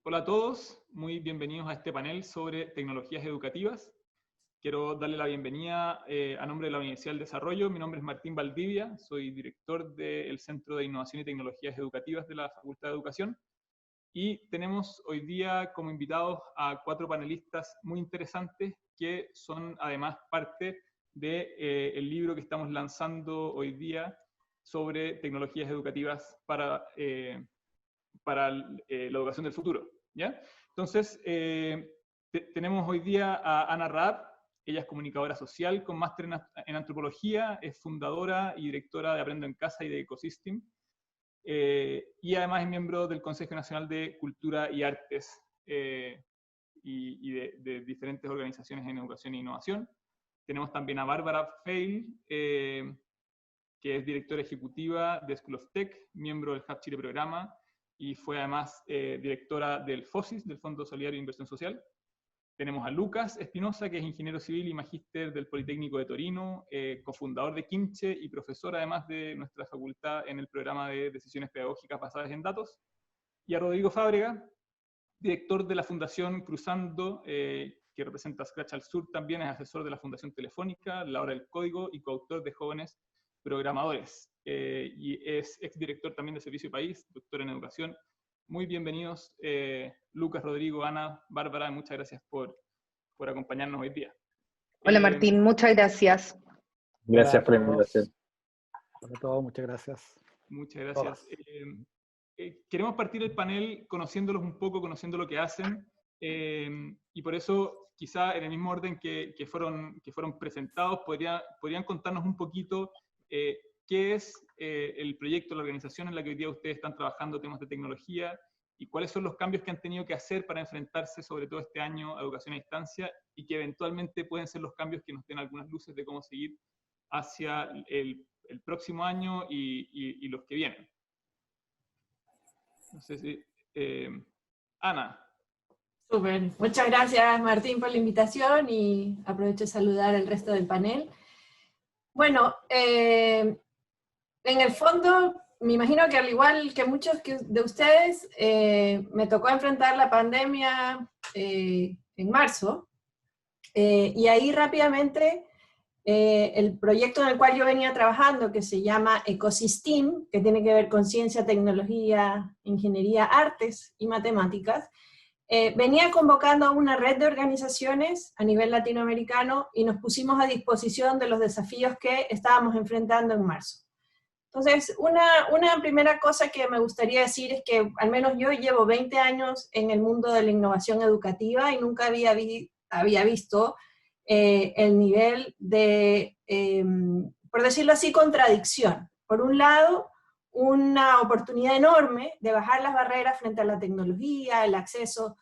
Hola a todos, muy bienvenidos a este panel sobre tecnologías educativas. Quiero darle la bienvenida a nombre de la Universidad del Desarrollo. Mi nombre es Martín Valdivia, soy director del Centro de Innovación y Tecnologías Educativas de la Facultad de Educación. Y tenemos hoy día como invitados a 4 panelistas muy interesantes que son además parte del libro que estamos lanzando hoy día sobre tecnologías educativas para la educación del futuro, ¿ya? Entonces, tenemos hoy día a Ana Raab. Ella es comunicadora social con máster en antropología, es fundadora y directora de Aprendo en Casa y de Ecosystem, y además es miembro del Consejo Nacional de Cultura y Artes, y de diferentes organizaciones en educación e innovación. Tenemos también a Bárbara Feil, que es directora ejecutiva de School of Tech, miembro del Hub Chile Programa, y fue además directora del FOSIS, del Fondo Solidario de Inversión Social. Tenemos a Lucas Espinosa, que es ingeniero civil y magíster del Politécnico de Torino, cofundador de Kimche y profesor además de nuestra facultad en el programa de decisiones pedagógicas basadas en datos. Y a Rodrigo Fábrega, director de la Fundación Cruzando, que representa Scratch al Sur, también es asesor de la Fundación Telefónica, la Hora del Código y coautor de Jóvenes Programadores. Y es exdirector también de Servicio País, doctor en Educación. Muy bienvenidos, Lucas, Rodrigo, Ana, Bárbara, muchas gracias por acompañarnos hoy día. Hola Martín, muchas gracias. Gracias por la invitación. Hola a todos, muchas gracias. Muchas gracias. Queremos partir el panel conociéndolos un poco, conociendo lo que hacen, y por eso quizá en el mismo orden que fueron presentados, podrían contarnos un poquito qué es el proyecto, la organización en la que hoy día ustedes están trabajando temas de tecnología y cuáles son los cambios que han tenido que hacer para enfrentarse, sobre todo este año, a educación a distancia, y que eventualmente pueden ser los cambios que nos den algunas luces de cómo seguir hacia el próximo año y los que vienen. No sé si... Ana. Súper. Muchas gracias, Martín, por la invitación y aprovecho de saludar al resto del panel. Bueno, en el fondo, me imagino que al igual que muchos de ustedes, me tocó enfrentar la pandemia en marzo, y ahí rápidamente el proyecto en el cual yo venía trabajando, que se llama Ecosystem, que tiene que ver con ciencia, tecnología, ingeniería, artes y matemáticas, venía convocando a una red de organizaciones a nivel latinoamericano y nos pusimos a disposición de los desafíos que estábamos enfrentando en marzo. Entonces, una primera cosa que me gustaría decir es que al menos yo llevo 20 años en el mundo de la innovación educativa y nunca había visto el nivel de, por decirlo así, contradicción. Por un lado, una oportunidad enorme de bajar las barreras frente a la tecnología, el acceso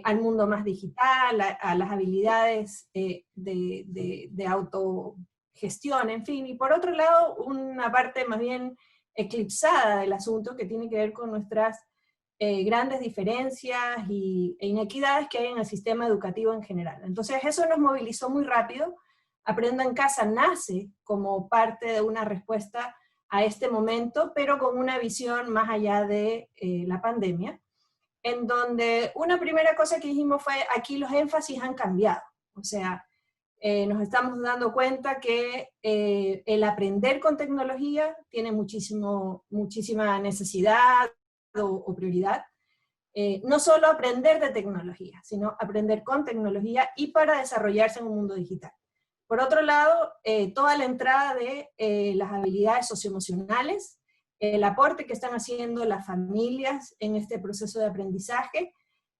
al mundo más digital, a las habilidades de autogestión, en fin. Y por otro lado, una parte más bien eclipsada del asunto que tiene que ver con nuestras grandes diferencias e inequidades que hay en el sistema educativo en general. Entonces eso nos movilizó muy rápido. Aprendo en Casa nace como parte de una respuesta a este momento, pero con una visión más allá de la pandemia, en donde una primera cosa que dijimos fue, aquí los énfasis han cambiado. O sea, nos estamos dando cuenta que el aprender con tecnología tiene muchísima necesidad o prioridad. No solo aprender de tecnología, sino aprender con tecnología y para desarrollarse en un mundo digital. Por otro lado, toda la entrada de las habilidades socioemocionales, el aporte que están haciendo las familias en este proceso de aprendizaje,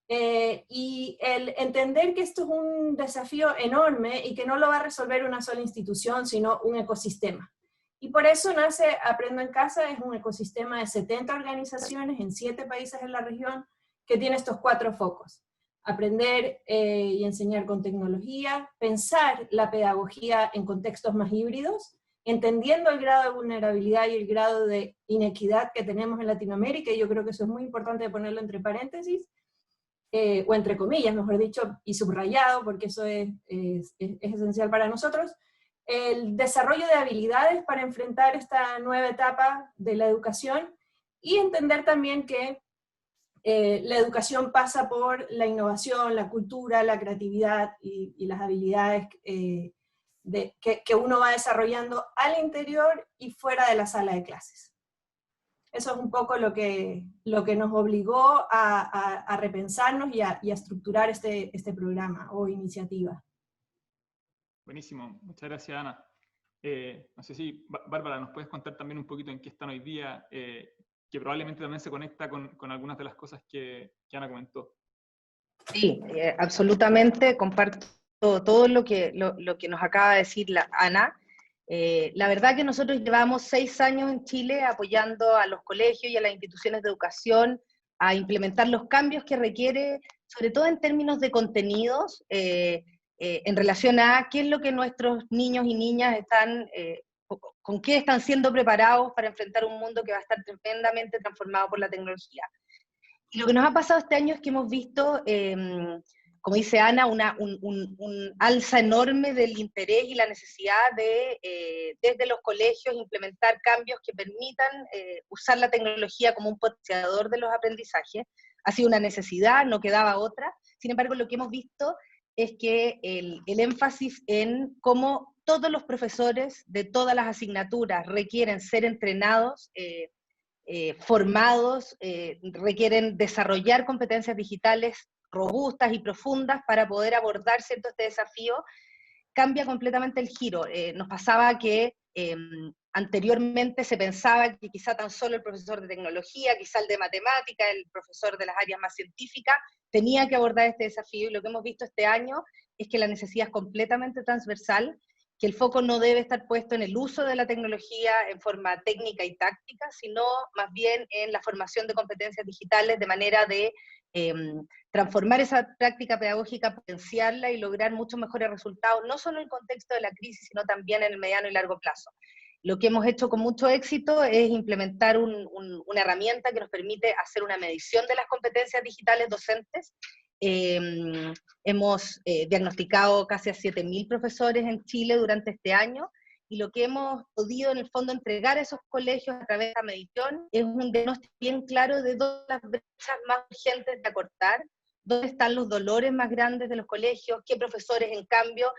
y el entender que esto es un desafío enorme y que no lo va a resolver una sola institución, sino un ecosistema. Y por eso nace Aprendo en Casa, es un ecosistema de 70 organizaciones en 7 países en la región que tiene estos 4 focos. Aprender y enseñar con tecnología, pensar la pedagogía en contextos más híbridos, entendiendo el grado de vulnerabilidad y el grado de inequidad que tenemos en Latinoamérica, y yo creo que eso es muy importante ponerlo entre paréntesis, o entre comillas, mejor dicho, y subrayado, porque eso es esencial para nosotros, el desarrollo de habilidades para enfrentar esta nueva etapa de la educación, y entender también que la educación pasa por la innovación, la cultura, la creatividad y las habilidades que uno va desarrollando al interior y fuera de la sala de clases. Eso es un poco lo que nos obligó a repensarnos y a estructurar este programa o iniciativa. Buenísimo, muchas gracias, Ana. No sé si, Bárbara, ¿nos puedes contar también un poquito en qué están hoy día? Que probablemente también se conecta con algunas de las cosas que Ana comentó. Sí, absolutamente, comparto todo lo que nos acaba de decir Ana. La verdad que nosotros llevamos 6 años en Chile apoyando a los colegios y a las instituciones de educación a implementar los cambios que requiere, sobre todo en términos de contenidos, en relación a qué es lo que nuestros niños y niñas con qué están siendo preparados para enfrentar un mundo que va a estar tremendamente transformado por la tecnología. Y lo que nos ha pasado este año es que hemos visto, como dice Ana, un alza enorme del interés y la necesidad de, desde los colegios, implementar cambios que permitan usar la tecnología como un potenciador de los aprendizajes. Ha sido una necesidad, no quedaba otra. Sin embargo, lo que hemos visto es que el énfasis en cómo todos los profesores de todas las asignaturas requieren ser entrenados, formados, requieren desarrollar competencias digitales robustas y profundas para poder abordar cierto este desafío, cambia completamente el giro. Nos pasaba que anteriormente se pensaba que quizá tan solo el profesor de tecnología, quizá el de matemática, el profesor de las áreas más científicas, tenía que abordar este desafío, y lo que hemos visto este año es que la necesidad es completamente transversal, que el foco no debe estar puesto en el uso de la tecnología en forma técnica y táctica, sino más bien en la formación de competencias digitales de manera de transformar esa práctica pedagógica, potenciarla y lograr muchos mejores resultados, no solo en el contexto de la crisis, sino también en el mediano y largo plazo. Lo que hemos hecho con mucho éxito es implementar una herramienta que nos permite hacer una medición de las competencias digitales docentes. Hemos diagnosticado casi a 7.000 profesores en Chile durante este año, y lo que hemos podido en el fondo entregar a esos colegios a través de la medición es un diagnóstico bien claro de dónde las brechas más urgentes de acortar, dónde están los dolores más grandes de los colegios, qué profesores en cambio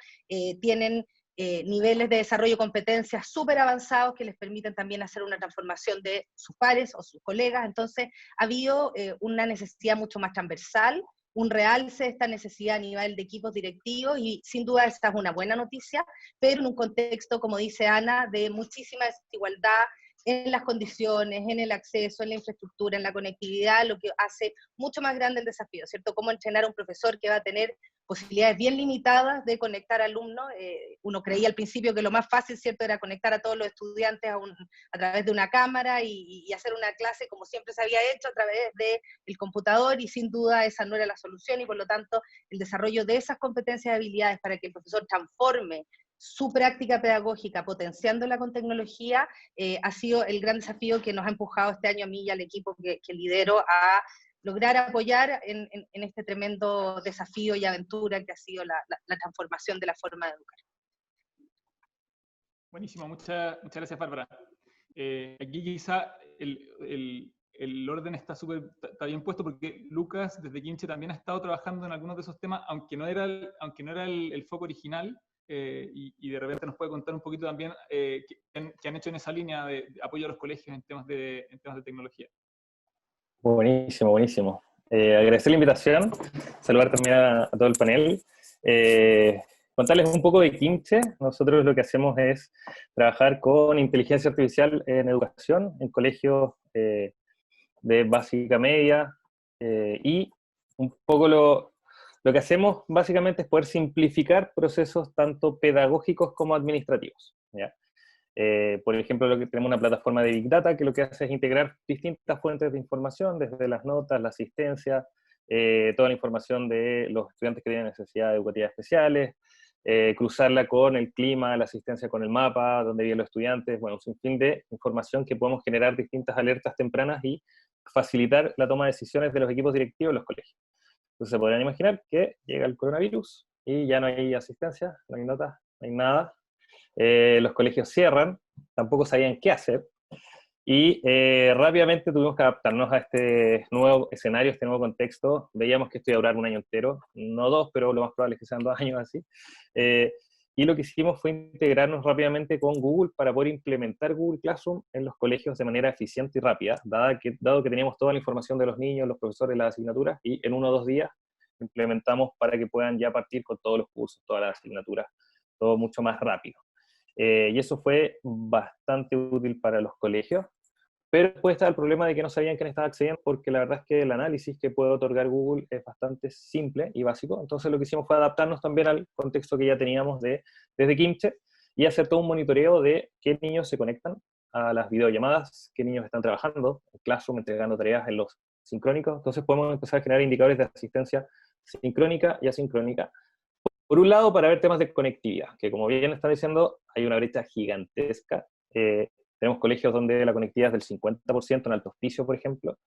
tienen niveles de desarrollo de competencias súper avanzados que les permiten también hacer una transformación de sus pares o sus colegas. Entonces ha habido una necesidad mucho más transversal, un realce de esta necesidad a nivel de equipos directivos, y sin duda esta es una buena noticia, pero en un contexto, como dice Ana, de muchísima desigualdad en las condiciones, en el acceso, en la infraestructura, en la conectividad, lo que hace mucho más grande el desafío, ¿cierto? Cómo entrenar a un profesor que va a tener posibilidades bien limitadas de conectar alumnos. Uno creía al principio que lo más fácil, ¿cierto?, era conectar a todos los estudiantes a través de una cámara y hacer una clase como siempre se había hecho a través del computador, y sin duda esa no era la solución, y por lo tanto el desarrollo de esas competencias y habilidades para que el profesor transforme su práctica pedagógica potenciándola con tecnología, ha sido el gran desafío que nos ha empujado este año a mí y al equipo que lidero a lograr apoyar en este tremendo desafío y aventura que ha sido la transformación de la forma de educar. Buenísimo, muchas gracias, Bárbara. Aquí quizá el orden está bien puesto, porque Lucas desde Quimche también ha estado trabajando en algunos de esos temas, aunque no era el foco original, y de repente nos puede contar un poquito también qué han hecho en esa línea de apoyo a los colegios en temas de tecnología. Buenísimo, buenísimo. Agradecer la invitación, saludar también a todo el panel. Contarles un poco de Quimche. Nosotros lo que hacemos es trabajar con inteligencia artificial en educación, en colegios de básica media, y un poco lo que hacemos básicamente es poder simplificar procesos tanto pedagógicos como administrativos, ¿ya? Por ejemplo, tenemos una plataforma de Big Data que lo que hace es integrar distintas fuentes de información, desde las notas, la asistencia, toda la información de los estudiantes que tienen necesidades educativas especiales, cruzarla con el clima, la asistencia con el mapa, donde viven los estudiantes, bueno, un sinfín de información que podemos generar distintas alertas tempranas y facilitar la toma de decisiones de los equipos directivos de los colegios. Entonces se podrán imaginar que llega el coronavirus y ya no hay asistencia, no hay notas, no hay nada. Los colegios cierran, tampoco sabían qué hacer, Y rápidamente tuvimos que adaptarnos a este nuevo escenario, este nuevo contexto. Veíamos que esto iba a durar un año entero, no dos, pero lo más probable es que sean 2 años así. Y lo que hicimos fue integrarnos rápidamente con Google para poder implementar Google Classroom en los colegios de manera eficiente y rápida, dado que teníamos toda la información de los niños, los profesores, las asignaturas, y en 1 o 2 días implementamos para que puedan ya partir con todos los cursos, todas las asignaturas, todo mucho más rápido. Y eso fue bastante útil para los colegios. Pero después está el problema de que no sabían quién estaba accediendo, porque la verdad es que el análisis que puede otorgar Google es bastante simple y básico. Entonces lo que hicimos fue adaptarnos también al contexto que ya teníamos desde Kimche y hacer todo un monitoreo de qué niños se conectan a las videollamadas, qué niños están trabajando en Classroom, entregando tareas en los sincrónicos. Entonces podemos empezar a generar indicadores de asistencia sincrónica y asincrónica. Por un lado, para ver temas de conectividad, que como bien está diciendo, hay una brecha gigantesca. Tenemos colegios donde la conectividad es del 50% en Alto Hospicio, por ejemplo,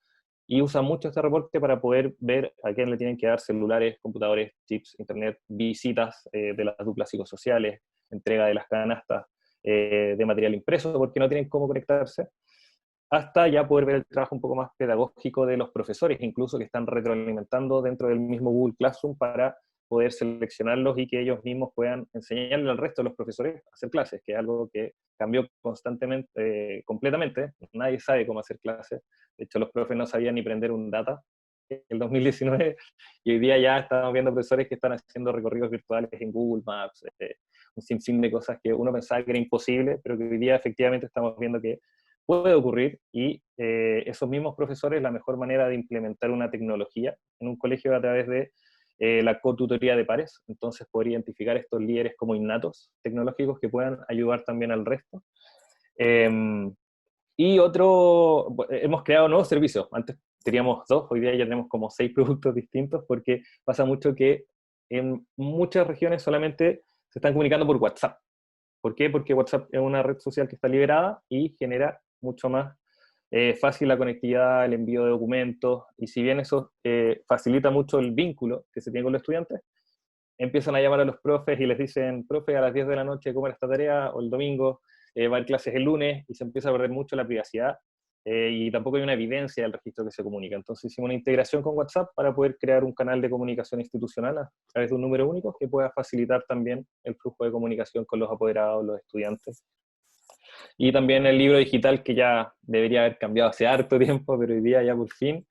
y usan mucho este reporte para poder ver a quién le tienen que dar celulares, computadores, chips, internet, visitas de las duplas psicosociales, entrega de las canastas de material impreso, porque no tienen cómo conectarse, hasta ya poder ver el trabajo un poco más pedagógico de los profesores, incluso que están retroalimentando dentro del mismo Google Classroom para poder seleccionarlos y que ellos mismos puedan enseñarle al resto de los profesores a hacer clases, que es algo que cambió constantemente, completamente. Nadie sabe cómo hacer clases. De hecho, los profes no sabían ni prender un data en el 2019, y hoy día ya estamos viendo profesores que están haciendo recorridos virtuales en Google Maps, un sinfín de cosas que uno pensaba que era imposible, pero que hoy día efectivamente estamos viendo que puede ocurrir, y esos mismos profesores, la mejor manera de implementar una tecnología en un colegio es a través de la cotutoría de pares. Entonces poder identificar estos líderes como innatos tecnológicos que puedan ayudar también al resto. Y hemos creado nuevos servicios. Antes teníamos 2, hoy día ya tenemos como 6 productos distintos, porque pasa mucho que en muchas regiones solamente se están comunicando por WhatsApp. ¿Por qué? Porque WhatsApp es una red social que está liberada y genera mucho más fácil la conectividad, el envío de documentos, y si bien eso facilita mucho el vínculo que se tiene con los estudiantes, empiezan a llamar a los profes y les dicen: profe, a las 10 de la noche, ¿cómo era esta tarea? O el domingo, va a haber clases el lunes, y se empieza a perder mucho la privacidad, y tampoco hay una evidencia del registro que se comunica. Entonces hicimos una integración con WhatsApp para poder crear un canal de comunicación institucional a través de un número único que pueda facilitar también el flujo de comunicación con los apoderados, los estudiantes. Y también el libro digital, que ya debería haber cambiado hace harto tiempo, pero hoy día ya por fin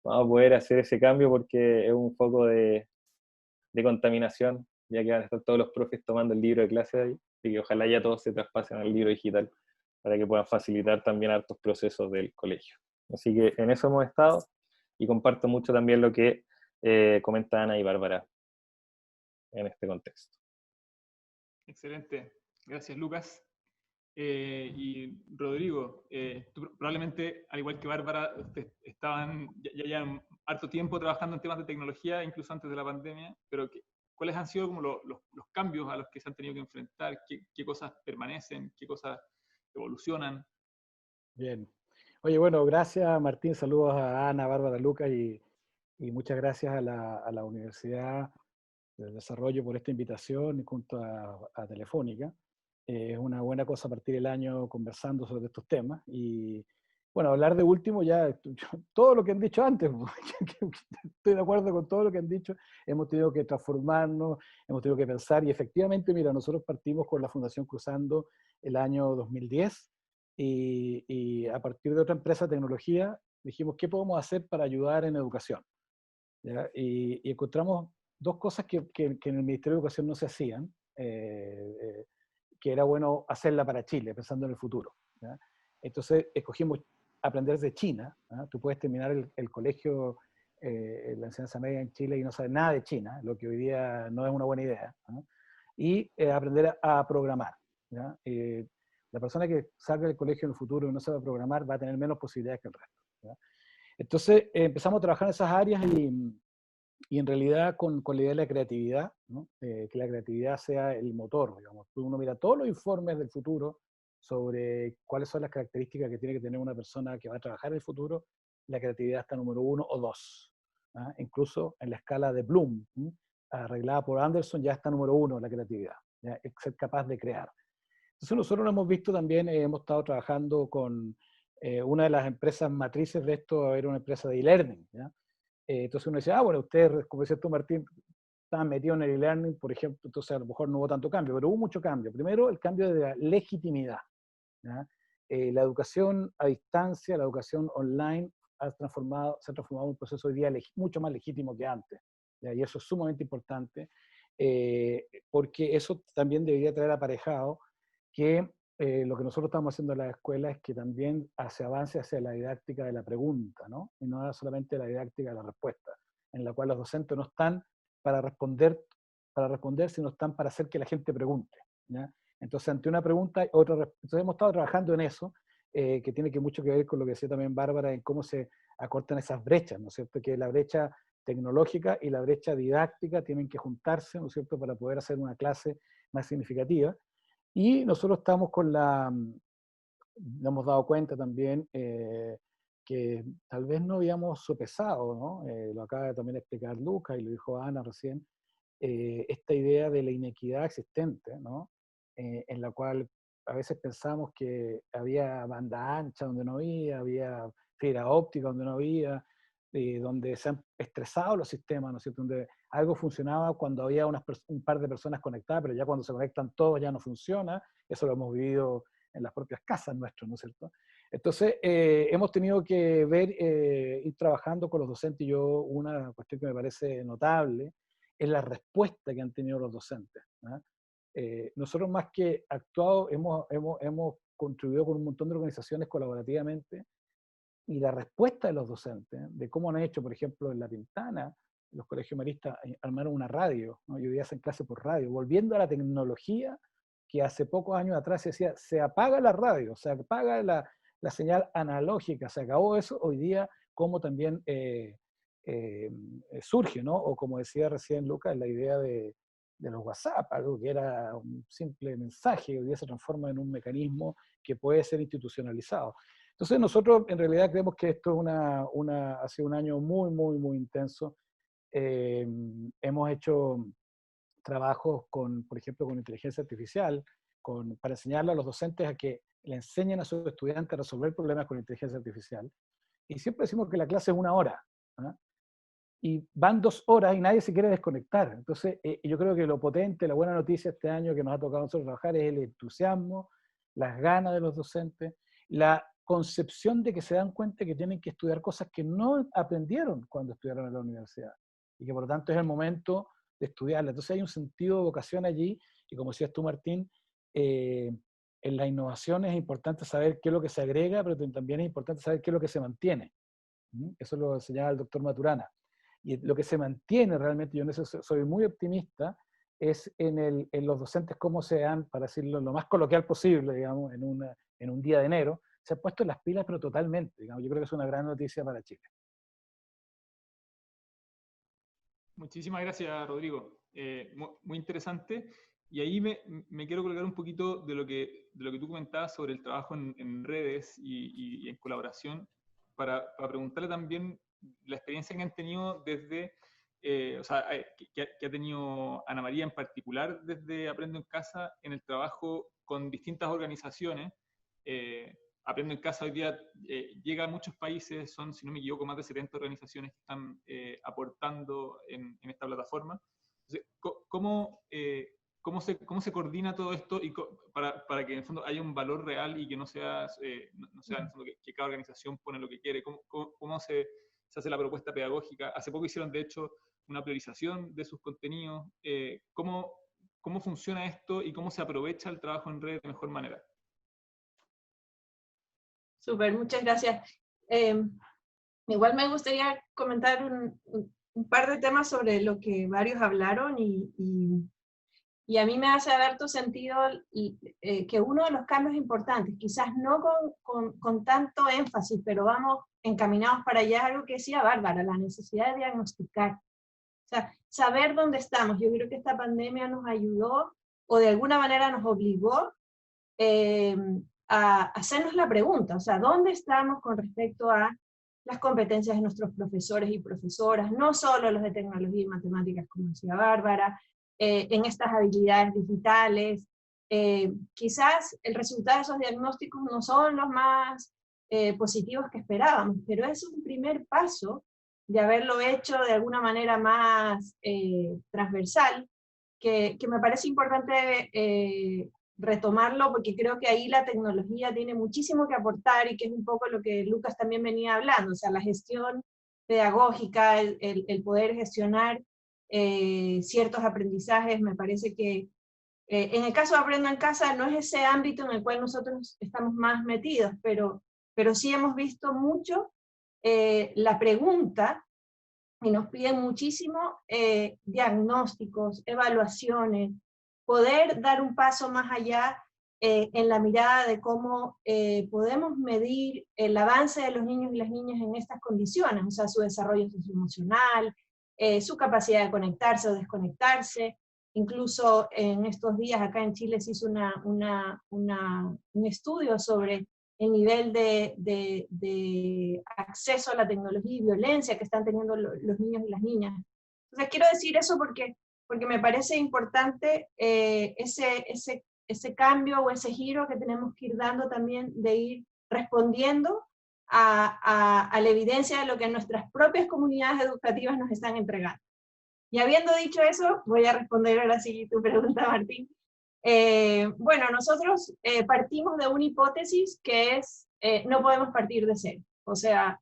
vamos a poder hacer ese cambio, porque es un foco de contaminación, ya que van a estar todos los profes tomando el libro de clase ahí, y que ojalá ya todos se traspasen al libro digital para que puedan facilitar también hartos procesos del colegio. Así que en eso hemos estado, y comparto mucho también lo que comenta Ana y Bárbara en este contexto. Excelente. Gracias, Lucas. Y Rodrigo, tú probablemente, al igual que Bárbara, estaban ya llevan harto tiempo trabajando en temas de tecnología, incluso antes de la pandemia, pero ¿cuáles han sido como los cambios a los que se han tenido que enfrentar? ¿Qué cosas permanecen? ¿Qué cosas evolucionan? Bien. Oye, bueno, gracias Martín, saludos a Ana, Bárbara, Lucas, y muchas gracias a la Universidad del Desarrollo por esta invitación junto a Telefónica. Es una buena cosa partir el año conversando sobre estos temas. Y bueno, hablar de último, ya todo lo que han dicho antes, estoy de acuerdo con todo lo que han dicho. Hemos tenido que transformarnos, hemos tenido que pensar, y efectivamente, mira, nosotros partimos con la Fundación Cruzando el año 2010, y a partir de otra empresa de tecnología dijimos: ¿qué podemos hacer para ayudar en educación? ¿Ya? Y encontramos 2 cosas que en el Ministerio de Educación no se hacían, que era bueno hacerla para Chile, pensando en el futuro, ¿ya? Entonces escogimos aprender de China, ¿ya? Tú puedes terminar el colegio, la enseñanza media en Chile, y no saber nada de China, lo que hoy día no es una buena idea, ¿no? Y aprender a programar, ¿ya? La persona que salga del colegio en el futuro y no sabe programar va a tener menos posibilidades que el resto, ¿ya? Entonces empezamos a trabajar en esas áreas, y en realidad con la idea de la creatividad, ¿no? Que la creatividad sea el motor, digamos. Uno mira todos los informes del futuro sobre cuáles son las características que tiene que tener una persona que va a trabajar en el futuro. La creatividad está número 1 o 2. ¿Ah? Incluso en la escala de Bloom, ¿sí?, arreglada por Anderson, ya está número 1 la creatividad, ¿ya? Es ser capaz de crear. Entonces nosotros lo hemos visto también, hemos estado trabajando con Una de las empresas matrices de esto era una empresa de e-learning, ¿ya? Entonces uno dice, bueno, ustedes, como decías tú, Martín, estaban metidos en el e-learning, por ejemplo, entonces a lo mejor no hubo tanto cambio, pero hubo mucho cambio. Primero, el cambio de la legitimidad, ¿ya? La educación a distancia, la educación online, se ha transformado en un proceso hoy día mucho más legítimo que antes, ¿ya? Y eso es sumamente importante, porque eso también debería traer aparejado que lo que nosotros estamos haciendo en la escuela es que también se avance hacia la didáctica de la pregunta, ¿no? Y no solamente la didáctica de la respuesta, en la cual los docentes no están para responder, sino están para hacer que la gente pregunte, ¿ya? Entonces, ante una pregunta, entonces hemos estado trabajando en eso, que tiene mucho que ver con lo que decía también Bárbara, en cómo se acortan esas brechas, ¿no es cierto? Que la brecha tecnológica y la brecha didáctica tienen que juntarse, ¿no es cierto?, para poder hacer una clase más significativa. Y nosotros estamos nos hemos dado cuenta también que tal vez no habíamos sopesado, ¿no? Lo acaba de también explicar Lucas y lo dijo Ana recién, esta idea de la inequidad existente, ¿no? En la cual a veces pensamos que había banda ancha donde no había fibra óptica donde no había, donde se han estresado los sistemas, ¿no es cierto? Donde algo funcionaba cuando había un par de personas conectadas, pero ya cuando se conectan todos ya no funciona. Eso lo hemos vivido en las propias casas nuestras, ¿no es cierto? Entonces, hemos tenido que ir trabajando con los docentes, y una cuestión que me parece notable es la respuesta que han tenido los docentes, ¿no? Nosotros más que actuado, hemos contribuido con un montón de organizaciones colaborativamente, y la respuesta de los docentes, de cómo han hecho, por ejemplo, en La Pintana, los colegios maristas armaron una radio, ¿no? Y hoy día hacen clase por radio, volviendo a la tecnología que hace pocos años atrás se decía, se apaga la radio, se apaga la señal analógica, se acabó eso. Hoy día, como también surge, ¿no? O como decía recién Lucas, la idea de los WhatsApp, algo que era un simple mensaje, hoy día se transforma en un mecanismo que puede ser institucionalizado. Entonces nosotros en realidad creemos que esto es ha sido un año muy, muy, muy intenso. Hemos hecho trabajos por ejemplo, con inteligencia artificial, para enseñarle a los docentes a que le enseñen a sus estudiantes a resolver problemas con inteligencia artificial. Y siempre decimos que la clase es 1 hora, ¿eh? Y van 2 horas y nadie se quiere desconectar. Entonces, yo creo que lo potente, la buena noticia este año que nos ha tocado a nosotros trabajar es el entusiasmo, las ganas de los docentes, la concepción de que se dan cuenta que tienen que estudiar cosas que no aprendieron cuando estudiaron en la universidad, y que por lo tanto es el momento de estudiarla. Entonces hay un sentido de vocación allí, y como decías tú, Martín, en la innovación es importante saber qué es lo que se agrega, pero también es importante saber qué es lo que se mantiene. Eso lo enseñaba el doctor Maturana. Y lo que se mantiene realmente, yo en eso soy muy optimista, es en los docentes cómo se han, para decirlo lo más coloquial posible, digamos, en un día de enero, se han puesto las pilas, pero totalmente, digamos. Yo creo que es una gran noticia para Chile. Muchísimas gracias, Rodrigo. Muy interesante. Y ahí me quiero colgar un poquito de lo que tú comentabas sobre el trabajo en redes y en colaboración, para preguntarle también la experiencia que han tenido desde, o sea, que ha tenido Ana María en particular desde Aprendo en Casa en el trabajo con distintas organizaciones. Aprendo en Casa hoy día llega a muchos países, son, si no me equivoco, más de 70 organizaciones que están aportando en esta plataforma. Entonces, ¿cómo se coordina todo esto y para que en el fondo haya un valor real y que no sea, no sea en el fondo que cada organización pone lo que quiere? ¿Cómo se hace la propuesta pedagógica? Hace poco hicieron, de hecho, una priorización de sus contenidos. ¿Cómo funciona esto y cómo se aprovecha el trabajo en red de mejor manera? Súper, muchas gracias. Igual me gustaría comentar un par de temas sobre lo que varios hablaron, y a mí me hace harto sentido que uno de los cambios importantes, quizás no con tanto énfasis, pero vamos encaminados para allá, algo que decía Bárbara, la necesidad de diagnosticar. O sea, saber dónde estamos. Yo creo que esta pandemia nos ayudó, o de alguna manera nos obligó a hacernos la pregunta, o sea, ¿dónde estamos con respecto a las competencias de nuestros profesores y profesoras, no solo los de tecnología y matemáticas, como decía Bárbara, en estas habilidades digitales? Quizás el resultado de esos diagnósticos no son los más positivos que esperábamos, pero es un primer paso de haberlo hecho de alguna manera más transversal, que me parece importante retomarlo, porque creo que ahí la tecnología tiene muchísimo que aportar, y que es un poco lo que Lucas también venía hablando, o sea, la gestión pedagógica, el poder gestionar ciertos aprendizajes. Me parece que en el caso de Aprendo en Casa no es ese ámbito en el cual nosotros estamos más metidos, pero sí hemos visto mucho la pregunta, y nos piden muchísimo diagnósticos, evaluaciones, poder dar un paso más allá en la mirada de cómo podemos medir el avance de los niños y las niñas en estas condiciones, o sea, su desarrollo socioemocional, su capacidad de conectarse o desconectarse. Incluso en estos días acá en Chile se hizo un estudio sobre el nivel de acceso a la tecnología y violencia que están teniendo los niños y las niñas. Entonces quiero decir eso porque me parece importante ese cambio o ese giro que tenemos que ir dando también, de ir respondiendo a la evidencia de lo que nuestras propias comunidades educativas nos están entregando. Y habiendo dicho eso, voy a responder ahora sí tu pregunta, Martín. Bueno, nosotros partimos de una hipótesis que es, no podemos partir de cero. O sea,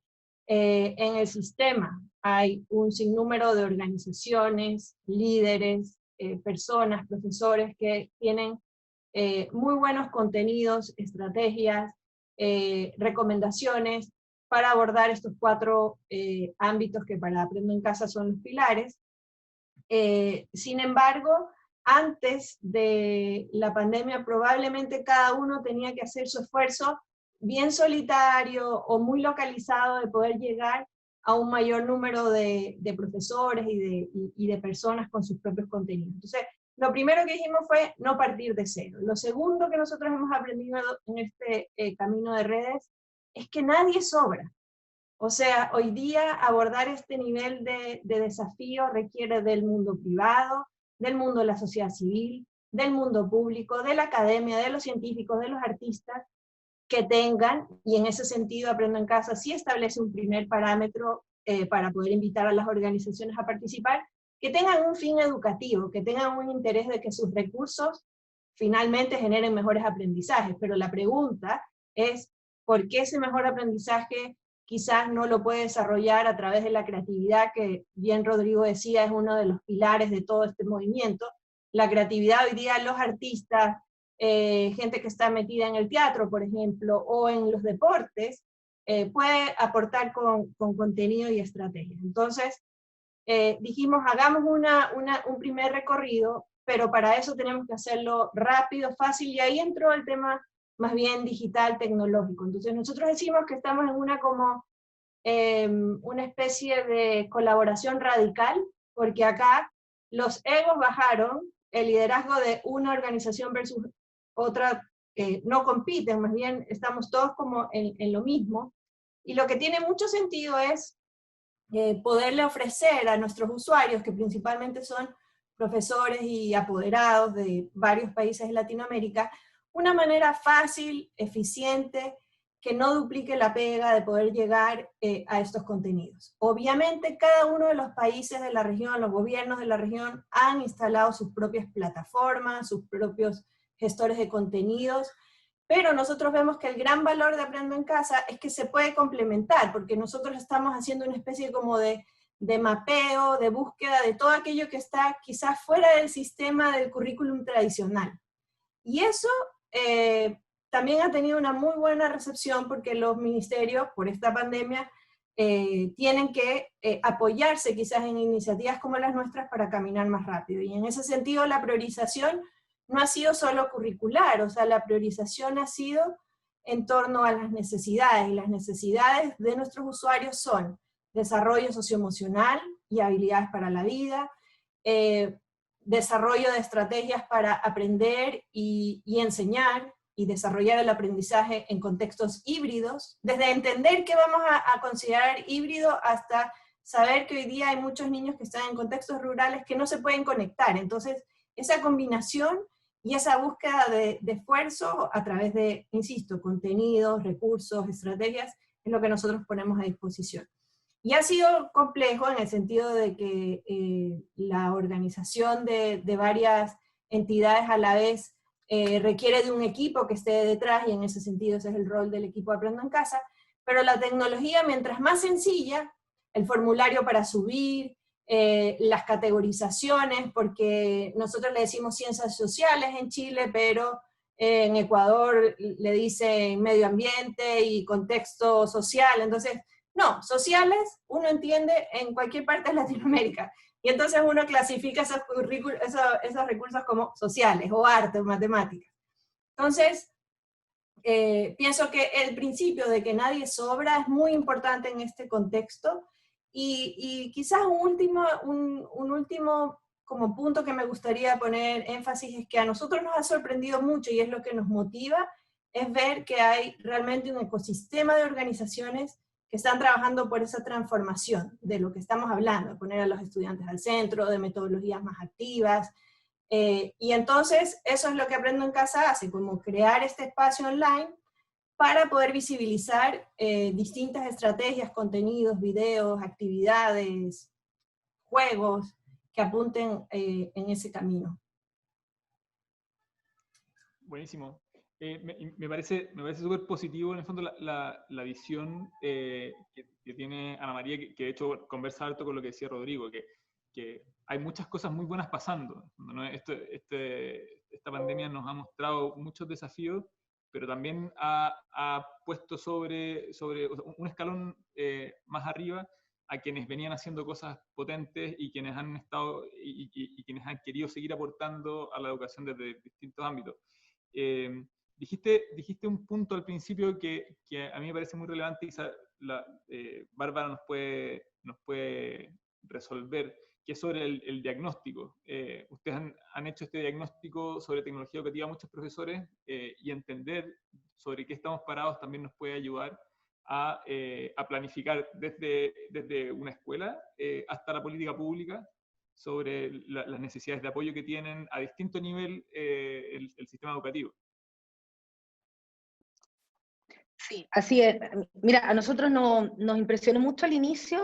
en el sistema hay un sinnúmero de organizaciones, líderes, personas, profesores que tienen muy buenos contenidos, estrategias, recomendaciones para abordar estos 4 ámbitos que para Aprendo en Casa son los pilares. Sin embargo, antes de la pandemia probablemente cada uno tenía que hacer su esfuerzo bien solitario o muy localizado de poder llegar a un mayor número de profesores y de personas con sus propios contenidos. Entonces, lo primero que dijimos fue no partir de cero. Lo segundo que nosotros hemos aprendido en este camino de redes es que nadie sobra. O sea, hoy día abordar este nivel de desafío requiere del mundo privado, del mundo de la sociedad civil, del mundo público, de la academia, de los científicos, de los artistas, que tengan, y en ese sentido Aprendo en Casa sí establece un primer parámetro para poder invitar a las organizaciones a participar, que tengan un fin educativo, que tengan un interés de que sus recursos finalmente generen mejores aprendizajes. Pero la pregunta es, ¿por qué ese mejor aprendizaje quizás no lo puede desarrollar a través de la creatividad, que bien Rodrigo decía es uno de los pilares de todo este movimiento? La creatividad hoy día, los artistas, gente que está metida en el teatro, por ejemplo, o en los deportes, puede aportar con contenido y estrategia. Entonces, dijimos, hagamos un primer recorrido, pero para eso tenemos que hacerlo rápido, fácil, y ahí entró el tema más bien digital, tecnológico. Entonces nosotros decimos que estamos en una especie de colaboración radical, porque acá los egos bajaron, el liderazgo de una organización versus otra no compiten, más bien estamos todos como en lo mismo, y lo que tiene mucho sentido es poderle ofrecer a nuestros usuarios, que principalmente son profesores y apoderados de varios países de Latinoamérica, una manera fácil, eficiente, que no duplique la pega de poder llegar a estos contenidos. Obviamente cada uno de los países de la región, los gobiernos de la región han instalado sus propias plataformas, sus propios gestores de contenidos, pero nosotros vemos que el gran valor de Aprendo en Casa es que se puede complementar, porque nosotros estamos haciendo una especie como de mapeo, de búsqueda de todo aquello que está quizás fuera del sistema del currículum tradicional. Y eso también ha tenido una muy buena recepción, porque los ministerios, por esta pandemia, tienen que apoyarse quizás en iniciativas como las nuestras para caminar más rápido. Y en ese sentido la priorización no ha sido solo curricular, o sea, la priorización ha sido en torno a las necesidades, y las necesidades de nuestros usuarios son desarrollo socioemocional y habilidades para la vida, desarrollo de estrategias para aprender y enseñar, y desarrollar el aprendizaje en contextos híbridos, desde entender qué vamos a considerar híbrido hasta saber que hoy día hay muchos niños que están en contextos rurales que no se pueden conectar. Entonces, esa combinación y esa búsqueda de esfuerzo a través de, insisto, contenidos, recursos, estrategias, es lo que nosotros ponemos a disposición. Y ha sido complejo en el sentido de que la organización de varias entidades a la vez requiere de un equipo que esté detrás, y en ese sentido ese es el rol del equipo Aprendo en Casa, pero la tecnología, mientras más sencilla, el formulario para subir, las categorizaciones, porque nosotros le decimos ciencias sociales en Chile, pero en Ecuador le dicen medio ambiente y contexto social, entonces, no, sociales uno entiende en cualquier parte de Latinoamérica, y entonces uno clasifica esos recursos como sociales, o arte, o matemáticas. Entonces, pienso que el principio de que nadie sobra es muy importante en este contexto, y quizás un último como punto que me gustaría poner énfasis es que a nosotros nos ha sorprendido mucho, y es lo que nos motiva, es ver que hay realmente un ecosistema de organizaciones que están trabajando por esa transformación de lo que estamos hablando, de poner a los estudiantes al centro, de metodologías más activas, y entonces eso es lo que Aprendo en Casa hace, como crear este espacio online para poder visibilizar distintas estrategias, contenidos, videos, actividades, juegos que apunten en ese camino. Buenísimo. Me parece súper positivo, en el fondo, la visión que tiene Ana María, que de hecho conversa harto con lo que decía Rodrigo, que hay muchas cosas muy buenas pasando, ¿no? Esta pandemia nos ha mostrado muchos desafíos, pero también ha puesto sobre un escalón más arriba a quienes venían haciendo cosas potentes y quienes han estado y quienes han querido seguir aportando a la educación desde distintos ámbitos. Dijiste un punto al principio que a mí me parece muy relevante, y Bárbara nos puede resolver, que es sobre el diagnóstico. Ustedes han hecho este diagnóstico sobre tecnología educativa a muchos profesores, y entender sobre qué estamos parados también nos puede ayudar a planificar desde una escuela hasta la política pública sobre las necesidades de apoyo que tienen a distinto nivel el sistema educativo. Sí, así es. Mira, a nosotros nos impresionó mucho al inicio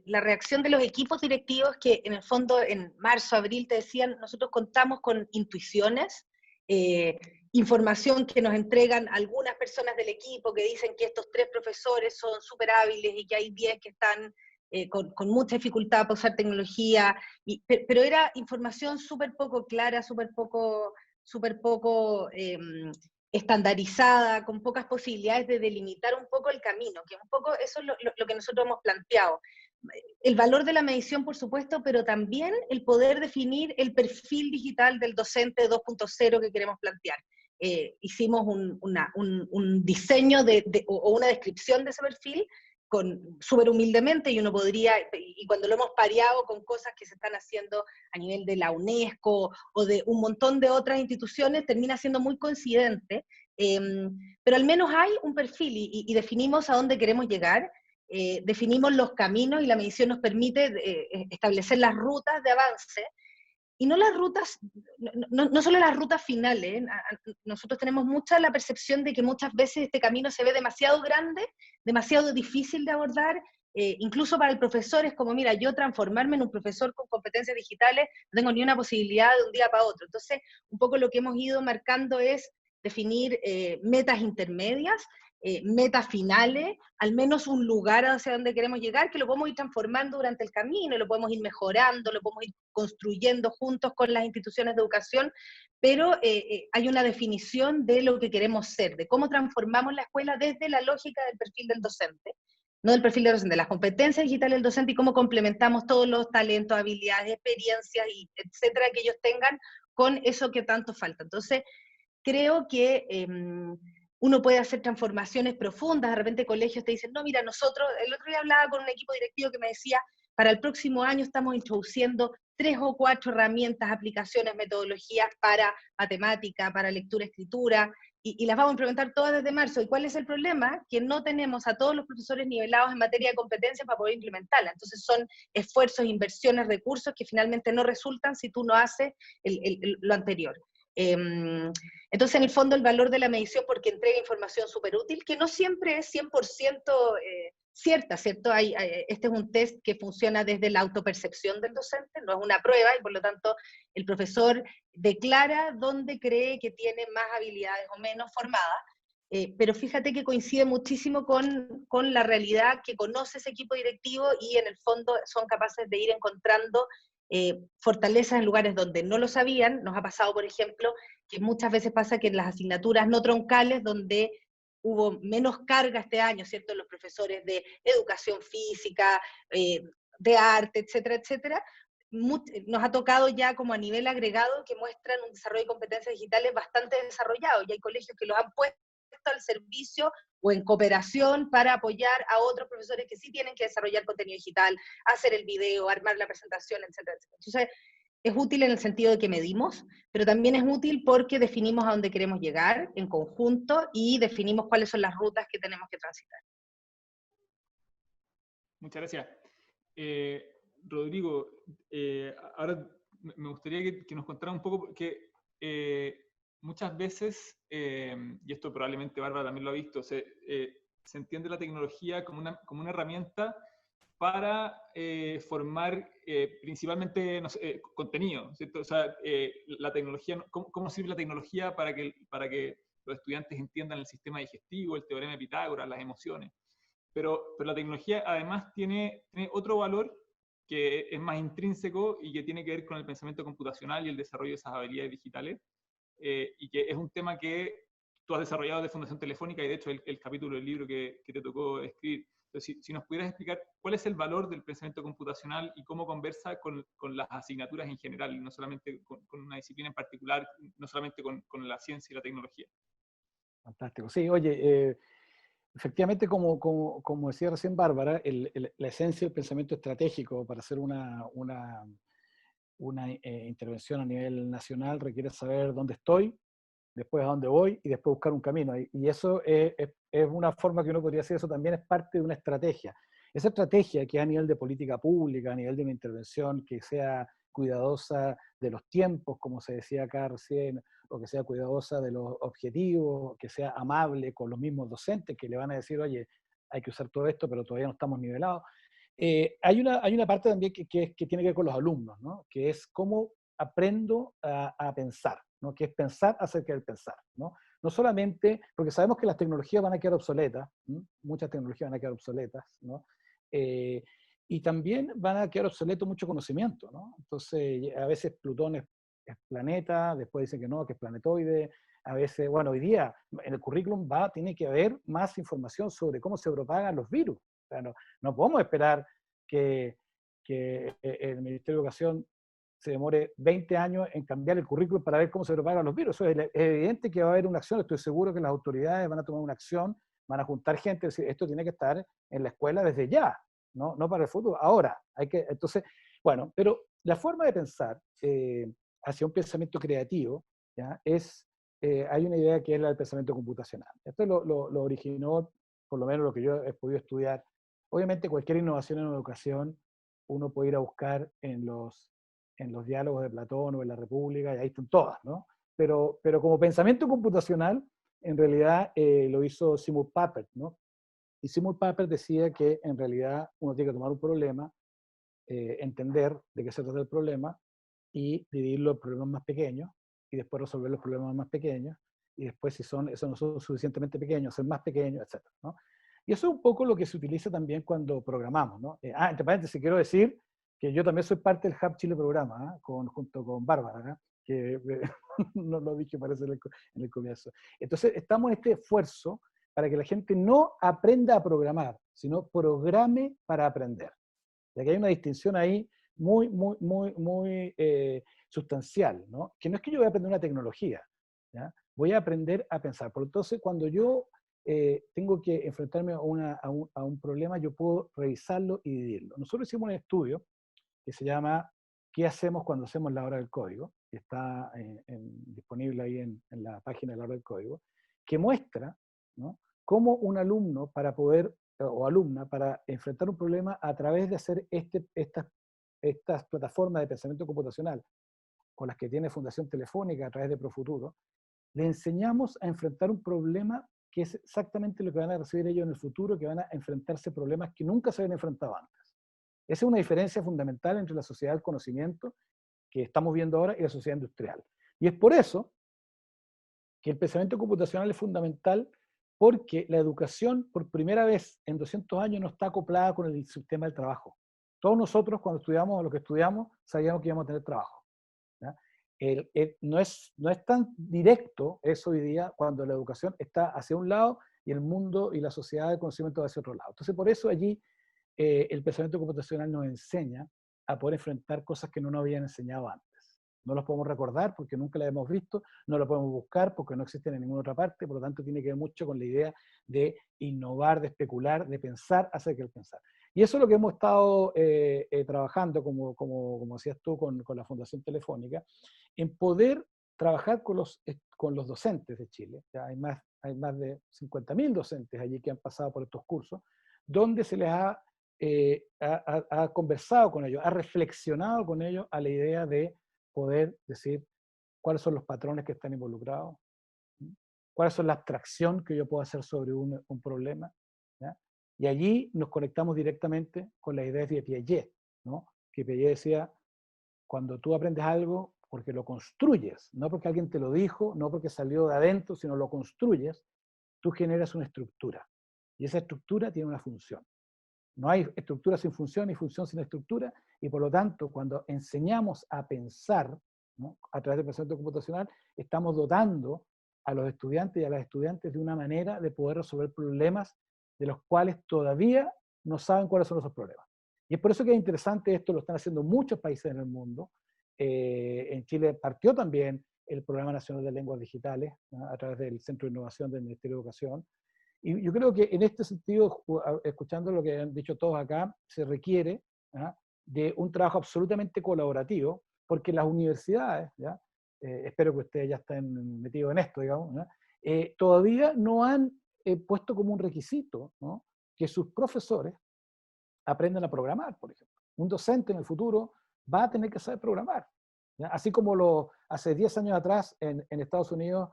la reacción de los equipos directivos que en el fondo en marzo, abril te decían, nosotros contamos con intuiciones, información que nos entregan algunas personas del equipo que dicen que estos 3 profesores son súper hábiles y que hay 10 que están con mucha dificultad para usar tecnología, pero era información súper poco clara, súper poco estandarizada, con pocas posibilidades de delimitar un poco el camino, que un poco eso es lo que nosotros hemos planteado. El valor de la medición, por supuesto, pero también el poder definir el perfil digital del docente 2.0 que queremos plantear. Hicimos un diseño o una descripción de ese perfil, súper humildemente, y uno podría, y cuando lo hemos pareado con cosas que se están haciendo a nivel de la UNESCO o de un montón de otras instituciones, termina siendo muy coincidente, pero al menos hay un perfil y definimos a dónde queremos llegar, definimos los caminos, y la medición nos permite establecer las rutas de avance, y no las rutas, no solo las rutas finales. Nosotros tenemos mucha la percepción de que muchas veces este camino se ve demasiado grande, demasiado difícil de abordar, incluso para el profesor es como, mira, yo transformarme en un profesor con competencias digitales no tengo ni una posibilidad de un día para otro. Entonces, un poco lo que hemos ido marcando es definir metas intermedias, metas finales, al menos un lugar hacia donde queremos llegar, que lo podemos ir transformando durante el camino, lo podemos ir mejorando, lo podemos ir construyendo juntos con las instituciones de educación, pero hay una definición de lo que queremos ser, de cómo transformamos la escuela desde la lógica del perfil del docente, no del perfil del docente, de las competencias digitales del docente, y cómo complementamos todos los talentos, habilidades, experiencias, y etcétera, que ellos tengan con eso que tanto falta. Entonces, creo que uno puede hacer transformaciones profundas. De repente colegios te dicen, no, mira, nosotros, el otro día hablaba con un equipo directivo que me decía, para el próximo año estamos introduciendo 3 o 4 herramientas, aplicaciones, metodologías para matemática, para lectura, escritura, y las vamos a implementar todas desde marzo. ¿Y cuál es el problema? Que no tenemos a todos los profesores nivelados en materia de competencias para poder implementarla. Entonces son esfuerzos, inversiones, recursos que finalmente no resultan si tú no haces lo anterior. Entonces, en el fondo, el valor de la medición, porque entrega información súper útil, que no siempre es 100% cierta, ¿cierto? Este es un test que funciona desde la autopercepción del docente, no es una prueba, y por lo tanto, el profesor declara dónde cree que tiene más habilidades o menos formadas, pero fíjate que coincide muchísimo con la realidad que conoce ese equipo directivo, y en el fondo son capaces de ir encontrando fortalezas en lugares donde no lo sabían. Nos ha pasado, por ejemplo, que muchas veces pasa que en las asignaturas no troncales, donde hubo menos carga este año, ¿cierto? Los profesores de educación física, de arte, etcétera, etcétera, nos ha tocado ya como a nivel agregado que muestran un desarrollo de competencias digitales bastante desarrollado, y hay colegios que los han puesto al servicio o en cooperación para apoyar a otros profesores que sí tienen que desarrollar contenido digital, hacer el video, armar la presentación, etcétera, etcétera. Entonces, es útil en el sentido de que medimos, pero también es útil porque definimos a dónde queremos llegar en conjunto y definimos cuáles son las rutas que tenemos que transitar. Muchas gracias. Rodrigo, ahora me gustaría que nos contara un poco, porque muchas veces, y esto probablemente Bárbara también lo ha visto, se entiende la tecnología como una herramienta para formar principalmente, no sé, contenido, ¿cierto? O sea, la tecnología, ¿cómo sirve la tecnología para que los estudiantes entiendan el sistema digestivo, el teorema de Pitágoras, las emociones? Pero la tecnología además tiene otro valor que es más intrínseco y que tiene que ver con el pensamiento computacional y el desarrollo de esas habilidades digitales, y que es un tema que tú has desarrollado de Fundación Telefónica, y de hecho el capítulo del libro que te tocó escribir. Entonces, si nos pudieras explicar cuál es el valor del pensamiento computacional y cómo conversa con las asignaturas en general, y no solamente con una disciplina en particular, no solamente con la ciencia y la tecnología. Fantástico. Sí, oye, efectivamente, como decía recién Bárbara, la esencia del pensamiento estratégico para hacer una intervención a nivel nacional requiere saber dónde estoy, después a dónde voy y después buscar un camino. Y eso es una forma que uno podría decir, eso también es parte de una estrategia. Esa estrategia que a nivel de política pública, a nivel de una intervención que sea cuidadosa de los tiempos, como se decía acá recién, o que sea cuidadosa de los objetivos, que sea amable con los mismos docentes que le van a decir, oye, hay que usar todo esto, pero todavía no estamos nivelados. Hay una parte también que tiene que ver con los alumnos, ¿no? Que es cómo aprendo a pensar, ¿no? Que es pensar acerca del pensar, ¿no? No solamente, porque sabemos que las tecnologías van a quedar obsoletas, ¿no? Muchas tecnologías van a quedar obsoletas, ¿no? Y también van a quedar obsoletos mucho conocimiento, ¿no? Entonces, a veces Plutón es planeta, después dicen que no, que es planetoide, a veces, bueno, hoy día en el currículum tiene que haber más información sobre cómo se propagan los virus. O sea, no podemos esperar que el Ministerio de Educación se demore 20 años en cambiar el currículum para ver cómo se propagan los virus. Eso es evidente que va a haber una acción, estoy seguro que las autoridades van a tomar una acción, van a juntar gente, decir, esto tiene que estar en la escuela desde ya, no para el futuro, ahora. Entonces, bueno, pero la forma de pensar hacia un pensamiento creativo, ¿ya? Hay una idea que es la del pensamiento computacional. Esto lo originó, por lo menos lo que yo he podido estudiar. Obviamente cualquier innovación en educación uno puede ir a buscar en los diálogos de Platón o en la República, y ahí están todas, ¿no? Pero como pensamiento computacional, en realidad lo hizo Seymour Papert, ¿no? Y Seymour Papert decía que en realidad uno tiene que tomar un problema, entender de qué se trata el problema, y dividirlo en problemas más pequeños, y después resolver los problemas más pequeños, y después si esos no son suficientemente pequeños, hacer más pequeños, etc., ¿no? Y eso es un poco lo que se utiliza también cuando programamos, ¿no? Entre paréntesis, quiero decir que yo también soy parte del Hub Chile Programa, ¿eh? Junto con Bárbara, ¿eh? Que no lo dije, parece, en el comienzo. Entonces, estamos en este esfuerzo para que la gente no aprenda a programar, sino programe para aprender. Ya que hay una distinción ahí muy sustancial, ¿no? Que no es que yo voy a aprender una tecnología, ¿ya? Voy a aprender a pensar. Por entonces, cuando yo tengo que enfrentarme a un problema, yo puedo revisarlo y dividirlo. Nosotros hicimos un estudio que se llama ¿Qué hacemos cuando hacemos la hora del código? Que está disponible ahí en la página de la hora del código, que muestra, ¿no?, cómo un alumno o alumna para enfrentar un problema a través de hacer estas plataformas de pensamiento computacional con las que tiene Fundación Telefónica a través de Profuturo, le enseñamos a enfrentar un problema que es exactamente lo que van a recibir ellos en el futuro, que van a enfrentarse problemas que nunca se habían enfrentado antes. Esa es una diferencia fundamental entre la sociedad del conocimiento que estamos viendo ahora y la sociedad industrial. Y es por eso que el pensamiento computacional es fundamental, porque la educación, por primera vez en 200 años, no está acoplada con el sistema del trabajo. Todos nosotros, cuando estudiamos lo que estudiamos, sabíamos que íbamos a tener trabajo. No es tan directo eso hoy día, cuando la educación está hacia un lado y el mundo y la sociedad del conocimiento hacia otro lado. Entonces, por eso allí el pensamiento computacional nos enseña a poder enfrentar cosas que no nos habían enseñado antes. No los podemos recordar porque nunca las hemos visto, no lo podemos buscar porque no existen en ninguna otra parte, por lo tanto tiene que ver mucho con la idea de innovar, de especular, de pensar acerca del pensar. Y eso es lo que hemos estado trabajando, como decías tú, con la Fundación Telefónica, en poder trabajar con los docentes de Chile. Ya hay más de 50.000 docentes allí que han pasado por estos cursos, donde se les ha conversado con ellos, ha reflexionado con ellos a la idea de poder decir cuáles son los patrones que están involucrados, cuáles son la abstracción que yo puedo hacer sobre un problema, ¿ya? Y allí nos conectamos directamente con las ideas de Piaget, ¿no? Que Piaget decía, cuando tú aprendes algo porque lo construyes, no porque alguien te lo dijo, no porque salió de adentro, sino lo construyes, tú generas una estructura. Y esa estructura tiene una función. No hay estructura sin función y función sin estructura, y por lo tanto, cuando enseñamos a pensar, ¿no?, a través del pensamiento computacional, estamos dotando a los estudiantes y a las estudiantes de una manera de poder resolver problemas de los cuales todavía no saben cuáles son esos problemas. Y es por eso que es interesante esto, lo están haciendo muchos países en el mundo. En Chile partió también el Programa Nacional de Lenguas Digitales, ¿no?, a través del Centro de Innovación del Ministerio de Educación. Y yo creo que en este sentido, escuchando lo que han dicho todos acá, se requiere, ¿ya?, de un trabajo absolutamente colaborativo, porque las universidades, ¿ya?, espero que ustedes ya estén metidos en esto, digamos, ¿ya?, todavía no han puesto como un requisito, ¿no?, que sus profesores aprendan a programar, por ejemplo. Un docente en el futuro va a tener que saber programar, ¿ya? Así como hace 10 años atrás en Estados Unidos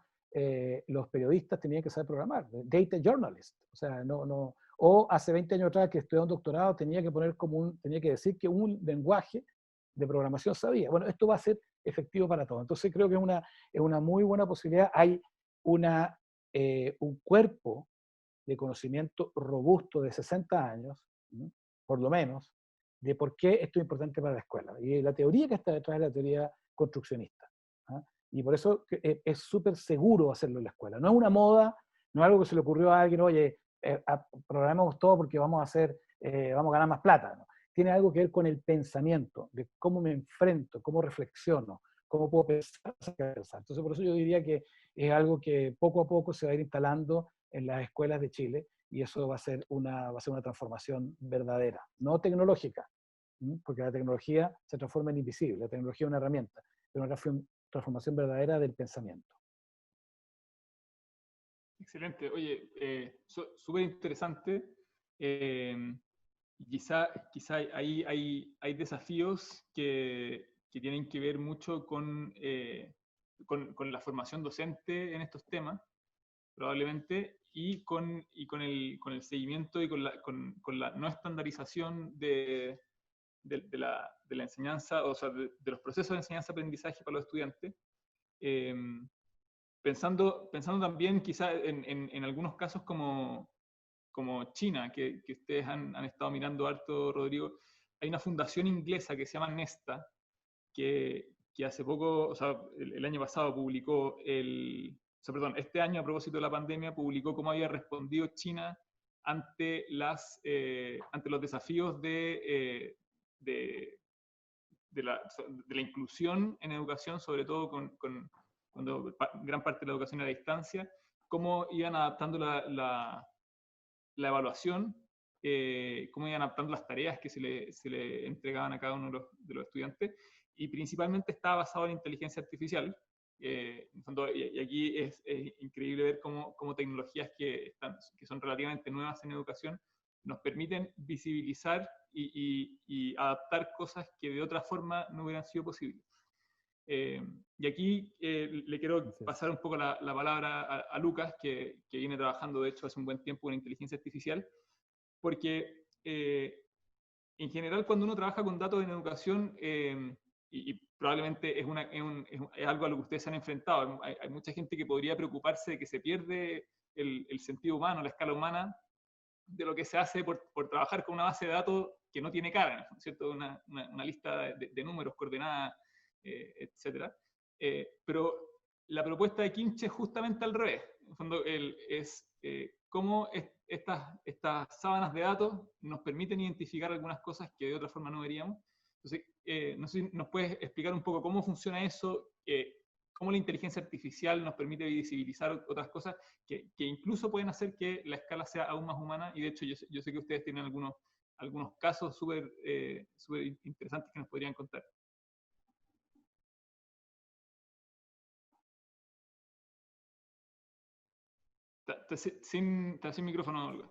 los periodistas tenían que saber programar, data journalist, o sea, o hace 20 años atrás que estudiaba un doctorado tenía que decir que un lenguaje de programación sabía. Bueno, esto va a ser efectivo para todos. Entonces creo que es una muy buena posibilidad. Hay un cuerpo de conocimiento robusto de 60 años, ¿no?, por lo menos, de por qué esto es importante para la escuela. Y la teoría que está detrás es la teoría construccionista, ¿ah? Y por eso es súper seguro hacerlo en la escuela. No es una moda, no es algo que se le ocurrió a alguien, oye, programemos todo porque vamos a ganar más plata, ¿no? Tiene algo que ver con el pensamiento, de cómo me enfrento, cómo reflexiono, cómo puedo pensar. Entonces, por eso yo diría que es algo que poco a poco se va a ir instalando en las escuelas de Chile, y eso va a ser una transformación verdadera, no tecnológica, porque la tecnología se transforma en invisible, la tecnología es una herramienta, pero una transformación verdadera del pensamiento. Excelente. Oye, súper interesante. Quizá ahí hay desafíos que tienen que ver mucho con la formación docente en estos temas, probablemente, y con el seguimiento y con la no estandarización de la enseñanza, o sea, de los procesos de enseñanza-aprendizaje para los estudiantes. Pensando también quizá en algunos casos como China, que ustedes han estado mirando harto, Rodrigo. Hay una fundación inglesa que se llama Nesta, que hace poco, o sea, el año pasado publicó este año, a propósito de la pandemia, publicó cómo había respondido China ante los desafíos de la inclusión en educación, sobre todo cuando gran parte de la educación era a distancia, cómo iban adaptando la evaluación, cómo iban adaptando las tareas que se le entregaban a cada uno de los estudiantes, y principalmente estaba basado en inteligencia artificial. En el fondo, y aquí es increíble ver cómo tecnologías que son relativamente nuevas en educación nos permiten visibilizar y adaptar cosas que de otra forma no hubieran sido posibles. Y aquí le quiero pasar un poco la palabra a Lucas, que viene trabajando, de hecho, hace un buen tiempo en inteligencia artificial, porque en general cuando uno trabaja con datos en educación, y probablemente es algo a lo que ustedes se han enfrentado, hay mucha gente que podría preocuparse de que se pierde el sentido humano, la escala humana, de lo que se hace por trabajar con una base de datos que no tiene cara, ¿no es cierto? Una lista de números, coordenadas, etc. Pero la propuesta de Kimche es justamente al revés. En el fondo, es cómo estas sábanas de datos nos permiten identificar algunas cosas que de otra forma no veríamos. Entonces, no sé si nos puedes explicar un poco cómo funciona eso, cómo la inteligencia artificial nos permite visibilizar otras cosas que incluso pueden hacer que la escala sea aún más humana, y de hecho yo sé que ustedes tienen algunos casos súper interesantes que nos podrían contar. Sin micrófono, Olga.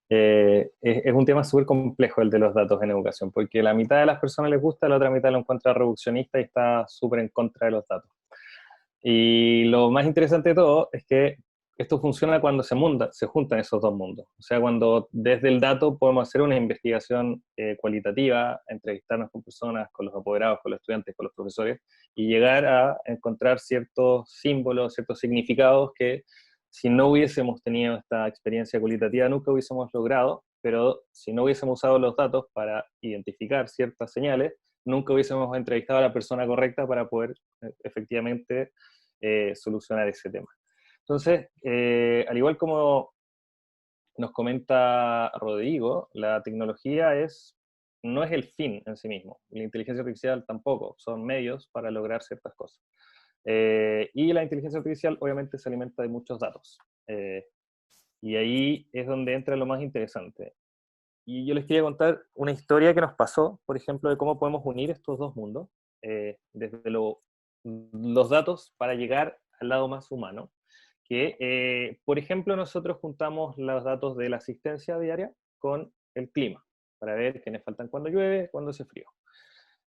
Es un tema súper complejo el de los datos en educación, porque la mitad de las personas les gusta, la otra mitad lo encuentra reduccionista y está súper en contra de los datos. Y lo más interesante de todo es que esto funciona cuando se juntan esos dos mundos. O sea, cuando desde el dato podemos hacer una investigación cualitativa, entrevistarnos con personas, con los apoderados, con los estudiantes, con los profesores, y llegar a encontrar ciertos símbolos, ciertos significados que si no hubiésemos tenido esta experiencia cualitativa nunca hubiésemos logrado, pero si no hubiésemos usado los datos para identificar ciertas señales, nunca hubiésemos entrevistado a la persona correcta para poder efectivamente solucionar ese tema. Entonces, al igual como nos comenta Rodrigo, la tecnología no es el fin en sí mismo, la inteligencia artificial tampoco, son medios para lograr ciertas cosas. Y la inteligencia artificial obviamente se alimenta de muchos datos. Y ahí es donde entra lo más interesante. Y yo les quería contar una historia que nos pasó, por ejemplo, de cómo podemos unir estos dos mundos, desde los datos para llegar al lado más humano. Que, por ejemplo, nosotros juntamos los datos de la asistencia diaria con el clima, para ver quiénes faltan cuando llueve, cuando hace frío.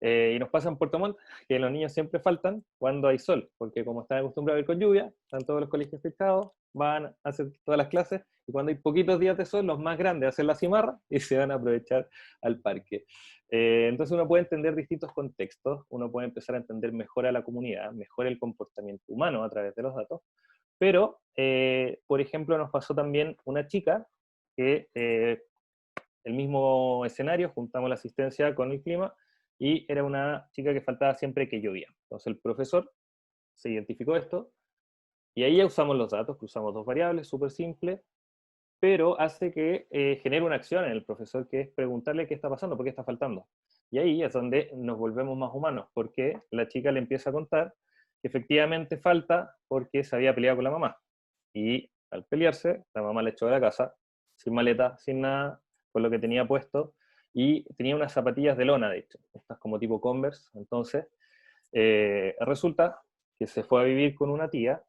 Y nos pasa en Puerto Montt que los niños siempre faltan cuando hay sol, porque como están acostumbrados a ir con lluvia, están todos los colegios fechados, van a hacer todas las clases, y cuando hay poquitos días de sol, los más grandes hacen la cimarra y se van a aprovechar al parque. Entonces uno puede entender distintos contextos, uno puede empezar a entender mejor a la comunidad, mejor el comportamiento humano a través de los datos, pero, por ejemplo, nos pasó también una chica que el mismo escenario, juntamos la asistencia con el clima, y era una chica que faltaba siempre que llovía. Entonces el profesor se identificó esto, y ahí ya usamos los datos, que usamos dos variables, súper simple, pero hace que genere una acción en el profesor, que es preguntarle qué está pasando, por qué está faltando. Y ahí es donde nos volvemos más humanos, porque la chica le empieza a contar que efectivamente falta porque se había peleado con la mamá. Y al pelearse, la mamá le echó de la casa, sin maleta, sin nada, con lo que tenía puesto, y tenía unas zapatillas de lona, de hecho, estas como tipo Converse. Entonces, resulta que se fue a vivir con una tía,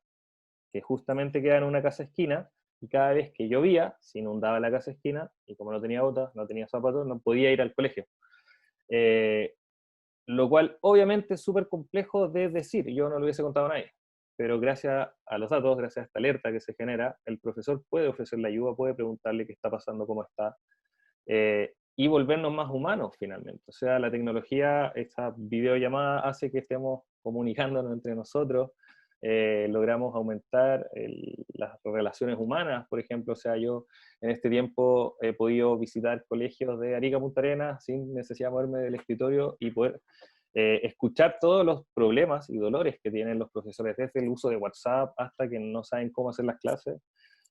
que justamente queda en una casa esquina, y cada vez que llovía, se inundaba la casa esquina, y como no tenía botas, no tenía zapatos, no podía ir al colegio. Lo cual obviamente es súper complejo de decir, yo no lo hubiese contado a nadie, pero gracias a los datos, gracias a esta alerta que se genera, el profesor puede ofrecerle ayuda, puede preguntarle qué está pasando, cómo está, y volvernos más humanos finalmente. O sea, la tecnología, esta videollamada hace que estemos comunicándonos entre nosotros, logramos aumentar las relaciones humanas, por ejemplo. O sea, yo en este tiempo he podido visitar colegios de Arica, Punta Arenas, sin necesidad de moverme del escritorio, y poder escuchar todos los problemas y dolores que tienen los profesores, desde el uso de WhatsApp hasta que no saben cómo hacer las clases.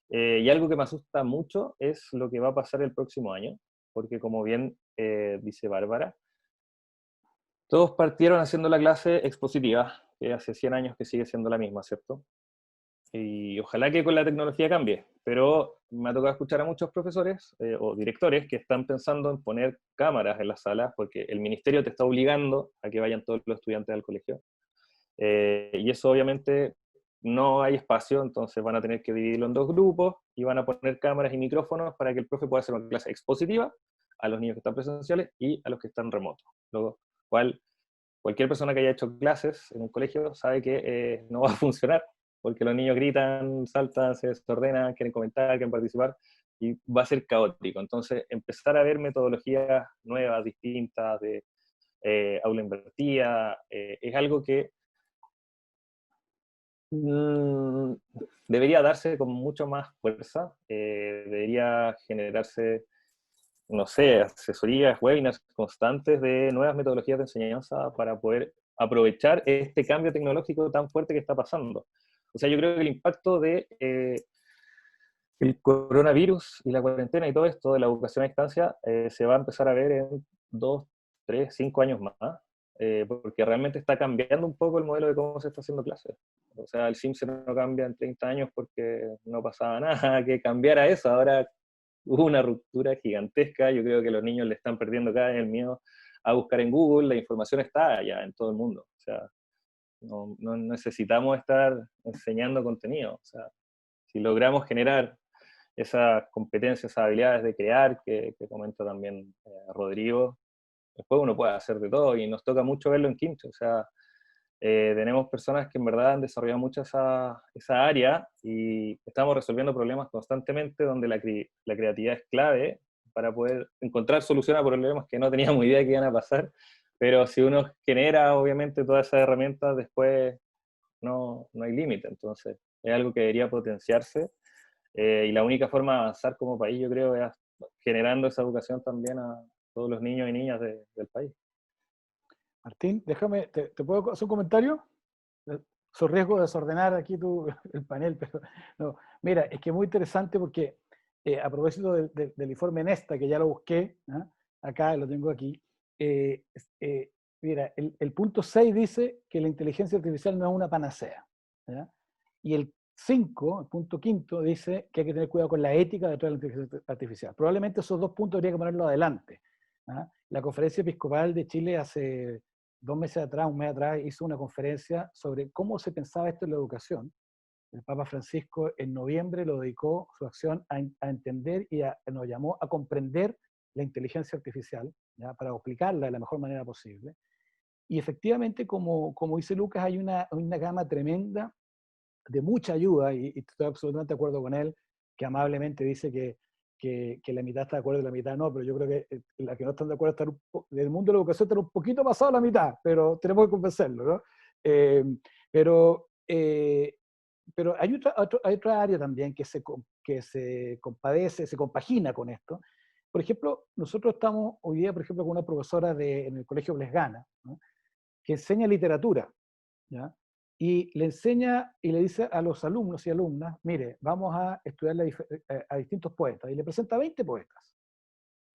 Y algo que me asusta mucho es lo que va a pasar el próximo año, porque como bien dice Bárbara, todos partieron haciendo la clase expositiva, que hace 100 años que sigue siendo la misma, ¿cierto? Y ojalá que con la tecnología cambie, pero me ha tocado escuchar a muchos profesores o directores que están pensando en poner cámaras en las salas, porque el ministerio te está obligando a que vayan todos los estudiantes al colegio. Y eso obviamente no hay espacio, entonces van a tener que dividirlo en dos grupos, y van a poner cámaras y micrófonos para que el profe pueda hacer una clase expositiva a los niños que están presenciales y a los que están remotos. Lo cual cualquier persona que haya hecho clases en un colegio sabe que no va a funcionar, porque los niños gritan, saltan, se desordenan, quieren comentar, quieren participar, y va a ser caótico. Entonces, empezar a ver metodologías nuevas, distintas, de aula invertida, es algo que debería darse con mucho más fuerza, debería generarse, no sé, asesorías, webinars constantes de nuevas metodologías de enseñanza para poder aprovechar este cambio tecnológico tan fuerte que está pasando. O sea, yo creo que el impacto de el coronavirus y la cuarentena y todo esto de la educación a distancia se va a empezar a ver en 2, 3, 5 años más, porque realmente está cambiando un poco el modelo de cómo se está haciendo clases. O sea, el Simpson no cambia en 30 años porque no pasaba nada que cambiara eso. Ahora hubo una ruptura gigantesca. Yo creo que los niños le están perdiendo cada vez el miedo a buscar en Google. La información está ya en todo el mundo. O sea, no necesitamos estar enseñando contenido. O sea, si logramos generar esas competencias, esas habilidades de crear, que comenta también Rodrigo, después uno puede hacer de todo, y nos toca mucho verlo en Quinto. O sea, tenemos personas que en verdad han desarrollado mucho esa área, y estamos resolviendo problemas constantemente donde la creatividad es clave para poder encontrar soluciones a problemas que no teníamos idea que iban a pasar, pero si uno genera obviamente todas esas herramientas, después no hay límite. Entonces es algo que debería potenciarse. Y la única forma de avanzar como país, yo creo, es generando esa educación también a todos los niños y niñas del país. Martín, déjame, ¿te puedo hacer un comentario? Su riesgo de desordenar aquí el panel, pero no. Mira, es que es muy interesante porque a propósito del informe Nesta, que ya lo busqué, ¿eh? Acá lo tengo aquí, mira, el punto 6 dice que la inteligencia artificial no es una panacea, ¿ya? Y el 5, el punto quinto, dice que hay que tener cuidado con la ética detrás de la inteligencia artificial. Probablemente esos dos puntos habría que ponerlos adelante. La Conferencia Episcopal de Chile hace 2 meses atrás, un mes atrás, hizo una conferencia sobre cómo se pensaba esto en la educación. El Papa Francisco en noviembre lo dedicó su acción a entender y nos llamó a comprender la inteligencia artificial, ¿ya? Para aplicarla de la mejor manera posible. Y efectivamente, como dice Lucas, hay una gama tremenda de mucha ayuda, y estoy absolutamente de acuerdo con él, que amablemente dice que la mitad está de acuerdo y la mitad no, pero yo creo que la que no están de acuerdo están del mundo de la educación están un poquito pasado la mitad, pero tenemos que convencerlo, ¿no? Pero hay otra área también que se compadece, se compagina con esto. Por ejemplo, nosotros estamos hoy día, por ejemplo, con una profesora en el Colegio Blesgana, ¿no? Que enseña literatura, ¿ya? Y le enseña y le dice a los alumnos y alumnas, mire, vamos a estudiar a distintos poetas, y le presenta 20 poetas.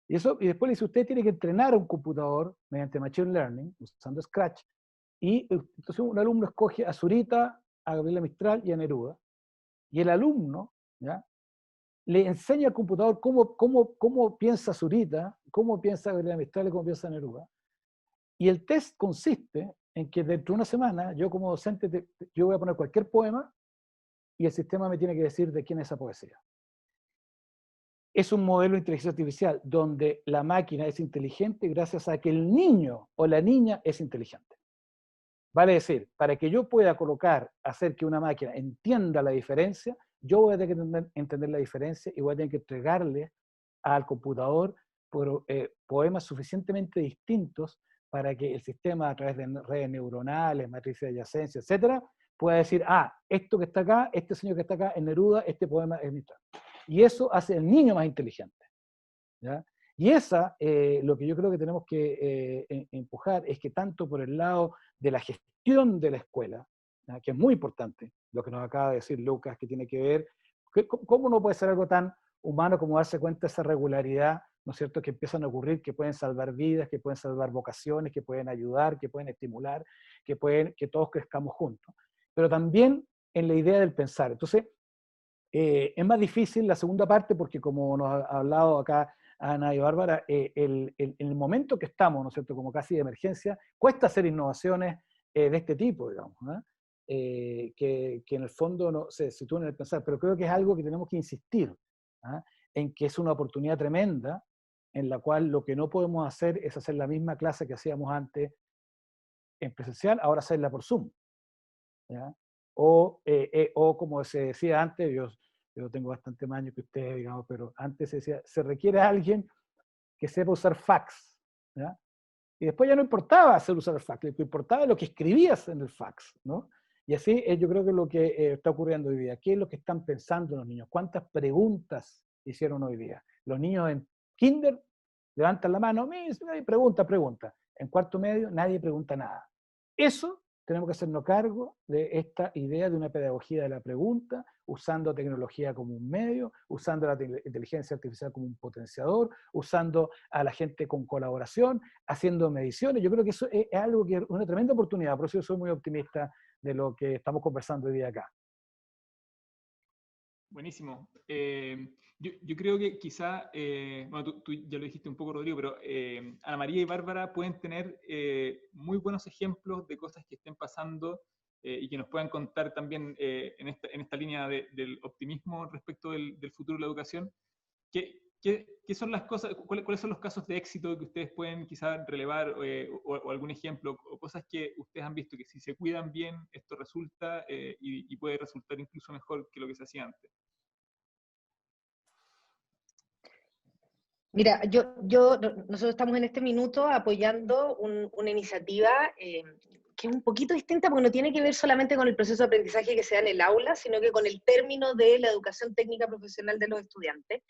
Y después le dice, usted tiene que entrenar a un computador mediante Machine Learning, usando Scratch, y entonces un alumno escoge a Zurita, a Gabriela Mistral y a Neruda, y el alumno, ¿ya?, le enseña al computador cómo piensa Zurita, cómo piensa Gabriela Mistral y cómo piensa Neruda. Y el test consiste en que dentro de una semana, yo como docente, yo voy a poner cualquier poema y el sistema me tiene que decir de quién es esa poesía. Es un modelo de inteligencia artificial donde la máquina es inteligente gracias a que el niño o la niña es inteligente. Vale decir, para que yo pueda hacer que una máquina entienda la diferencia, yo voy a tener que entender la diferencia y voy a tener que entregarle al computador poemas suficientemente distintos para que el sistema, a través de redes neuronales, matrices de adyacencia, etcétera, pueda decir, esto que está acá, este señor que está acá es Neruda, este poema es Mistral. Y eso hace al niño más inteligente, ¿ya? Y lo que yo creo que tenemos que empujar es que tanto por el lado de la gestión de la escuela, ¿ya?, que es muy importante, lo que nos acaba de decir Lucas, que tiene que ver, ¿cómo no puede ser algo tan humano como darse cuenta de esa regularidad, ¿no es cierto?, que empiezan a ocurrir, que pueden salvar vidas, que pueden salvar vocaciones, que pueden ayudar, que pueden estimular, que todos crezcamos juntos. Pero también en la idea del pensar. Entonces, es más difícil la segunda parte porque, como nos ha hablado acá Ana y Bárbara, en el momento que estamos, ¿no es cierto?, como casi de emergencia, cuesta hacer innovaciones de este tipo, digamos, ¿no? Que en el fondo no se sitúan en el pensar, pero creo que es algo que tenemos que insistir, ¿ah?, en que es una oportunidad tremenda, en la cual lo que no podemos hacer es hacer la misma clase que hacíamos antes, en presencial, ahora hacerla por Zoom, ¿ya? O como se decía antes, yo tengo bastante más años que ustedes, digamos, pero antes se decía, se requiere a alguien que sepa usar fax, ¿ya? Y después ya no importaba hacer usar el fax, lo que importaba es lo que escribías en el fax, ¿no? Y así yo creo que es lo que está ocurriendo hoy día. ¿Qué es lo que están pensando los niños? ¿Cuántas preguntas hicieron hoy día? Los niños en kinder levantan la mano, pregunta. En cuarto medio nadie pregunta nada. Eso tenemos que hacernos cargo de esta idea de una pedagogía de la pregunta, usando tecnología como un medio, usando la inteligencia artificial como un potenciador, usando a la gente con colaboración, haciendo mediciones. Yo creo que eso es algo que es una tremenda oportunidad, por eso yo soy muy optimista de lo que estamos conversando hoy día acá. Buenísimo. Yo creo que quizá, bueno, tú ya lo dijiste un poco, Rodrigo, pero Ana María y Bárbara pueden tener muy buenos ejemplos de cosas que estén pasando y que nos puedan contar también en esta línea del optimismo respecto del futuro de la educación. ¿Qué son las cosas, cuáles son los casos de éxito que ustedes pueden quizá relevar o algún ejemplo, o cosas que ustedes han visto que si se cuidan bien, esto resulta y puede resultar incluso mejor que lo que se hacía antes? Mira, nosotros estamos en este minuto apoyando una iniciativa que es un poquito distinta porque no tiene que ver solamente con el proceso de aprendizaje que se da en el aula, sino que con el término de la educación técnica profesional de los estudiantes,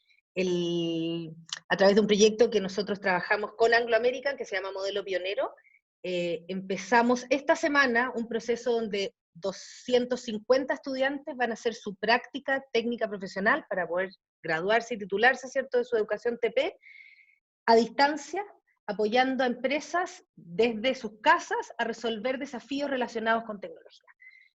a través de un proyecto que nosotros trabajamos con Anglo American, que se llama Modelo Pionero. Empezamos esta semana un proceso donde 250 estudiantes van a hacer su práctica técnica profesional para poder graduarse y titularse, ¿cierto?, de su educación TP, a distancia, apoyando a empresas desde sus casas a resolver desafíos relacionados con tecnología.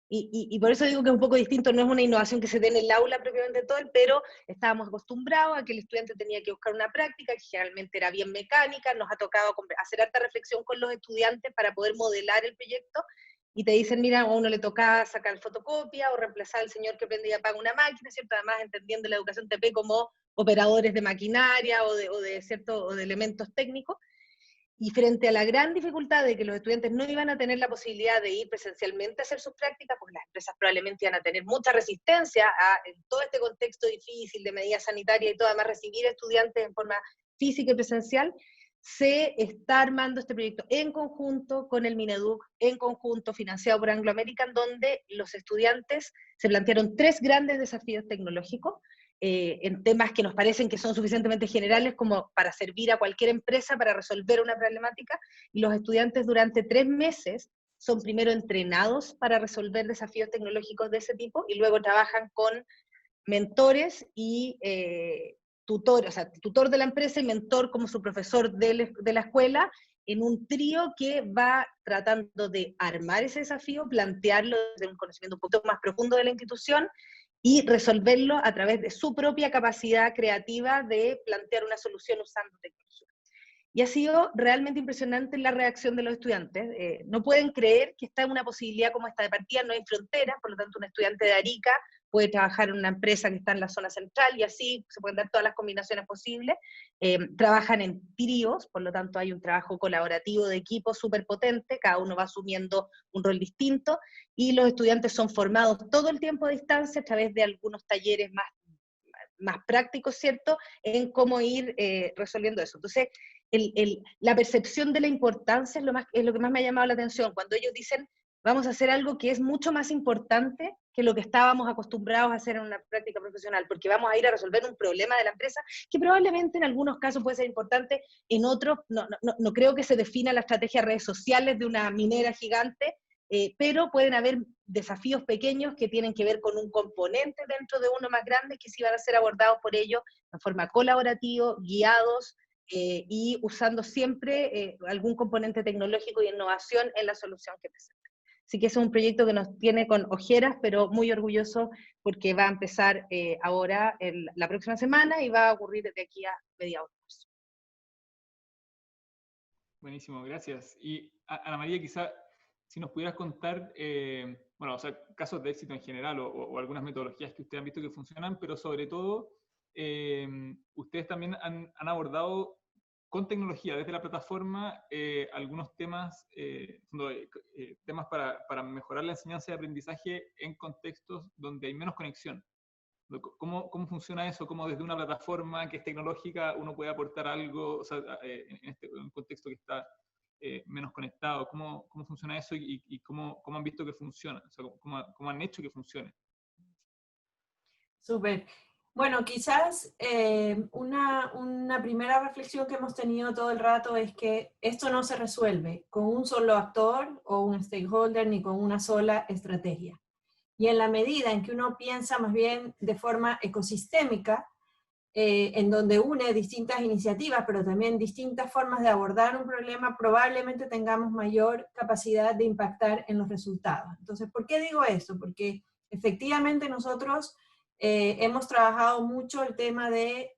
Y por eso digo que es un poco distinto, no es una innovación que se dé en el aula propiamente todo, pero estábamos acostumbrados a que el estudiante tenía que buscar una práctica, que generalmente era bien mecánica, nos ha tocado hacer harta reflexión con los estudiantes para poder modelar el proyecto, y te dicen, mira, a uno le toca sacar fotocopia o reemplazar al señor que prende y apaga una máquina, ¿cierto? Además entendiendo la educación TP como operadores de maquinaria o de elementos técnicos. Y frente a la gran dificultad de que los estudiantes no iban a tener la posibilidad de ir presencialmente a hacer sus prácticas, pues las empresas probablemente iban a tener mucha resistencia en todo este contexto difícil de medidas sanitarias y todo, además recibir estudiantes en forma física y presencial, se está armando este proyecto en conjunto con el Mineduc, en conjunto financiado por Anglo American, donde los estudiantes se plantearon 3 grandes desafíos tecnológicos, en temas que nos parecen que son suficientemente generales como para servir a cualquier empresa para resolver una problemática, y los estudiantes durante 3 meses son primero entrenados para resolver desafíos tecnológicos de ese tipo, y luego trabajan con mentores y tutores, o sea, tutor de la empresa y mentor como su profesor de la escuela, en un trío que va tratando de armar ese desafío, plantearlo desde un conocimiento un poco más profundo de la institución, y resolverlo a través de su propia capacidad creativa de plantear una solución usando tecnología. Y ha sido realmente impresionante la reacción de los estudiantes. No pueden creer que está en una posibilidad como esta de partida, no hay fronteras, por lo tanto un estudiante de Arica puede trabajar en una empresa que está en la zona central, y así se pueden dar todas las combinaciones posibles. Trabajan en tríos, por lo tanto hay un trabajo colaborativo de equipo súper potente, cada uno va asumiendo un rol distinto, y los estudiantes son formados todo el tiempo a distancia a través de algunos talleres más prácticos, ¿cierto?, en cómo ir resolviendo eso. Entonces, la percepción de la importancia es lo que más me ha llamado la atención, cuando ellos dicen, vamos a hacer algo que es mucho más importante que lo que estábamos acostumbrados a hacer en una práctica profesional, porque vamos a ir a resolver un problema de la empresa, que probablemente en algunos casos puede ser importante, en otros no creo que se defina la estrategia de redes sociales de una minera gigante, pero pueden haber desafíos pequeños que tienen que ver con un componente dentro de uno más grande que sí van a ser abordados por ellos de forma colaborativa, guiados, y usando siempre algún componente tecnológico y innovación en la solución que presenta. Así que es un proyecto que nos tiene con ojeras, pero muy orgulloso porque va a empezar ahora la próxima semana y va a ocurrir desde aquí a mediados de marzo. Buenísimo, gracias. Y Ana María, quizá si nos pudieras contar, bueno, o sea, casos de éxito en general o algunas metodologías que ustedes han visto que funcionan, pero sobre todo, ustedes también han abordado con tecnología, desde la plataforma, algunos temas, temas para mejorar la enseñanza y aprendizaje en contextos donde hay menos conexión. ¿Cómo funciona eso? ¿Cómo desde una plataforma que es tecnológica uno puede aportar algo, o sea, en un contexto que está menos conectado? ¿Cómo funciona eso y cómo han visto que funciona? O sea, ¿cómo han hecho que funcione? Súper. Bueno, quizás una primera reflexión que hemos tenido todo el rato es que esto no se resuelve con un solo actor o un stakeholder ni con una sola estrategia. Y en la medida en que uno piensa más bien de forma ecosistémica, en donde une distintas iniciativas, pero también distintas formas de abordar un problema, probablemente tengamos mayor capacidad de impactar en los resultados. Entonces, ¿por qué digo esto? Porque efectivamente nosotros hemos trabajado mucho el tema de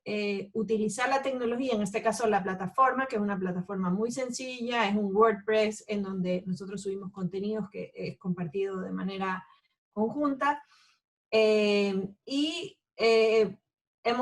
utilizar la tecnología, en este caso la plataforma, que es una plataforma muy sencilla, es un WordPress en donde nosotros subimos contenidos que es compartido de manera conjunta, hemos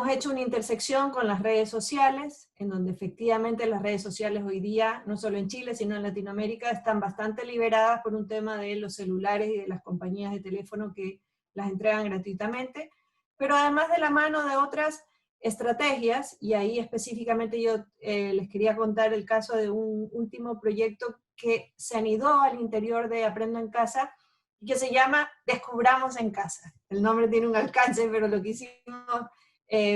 hecho una intersección con las redes sociales, en donde efectivamente las redes sociales hoy día, no solo en Chile, sino en Latinoamérica, están bastante liberadas por un tema de los celulares y de las compañías de teléfono que las entregan gratuitamente, pero además de la mano de otras estrategias, y ahí específicamente yo les quería contar el caso de un último proyecto que se anidó al interior de Aprendo en Casa, que se llama Descubramos en Casa. El nombre tiene un alcance, pero lo que hicimos,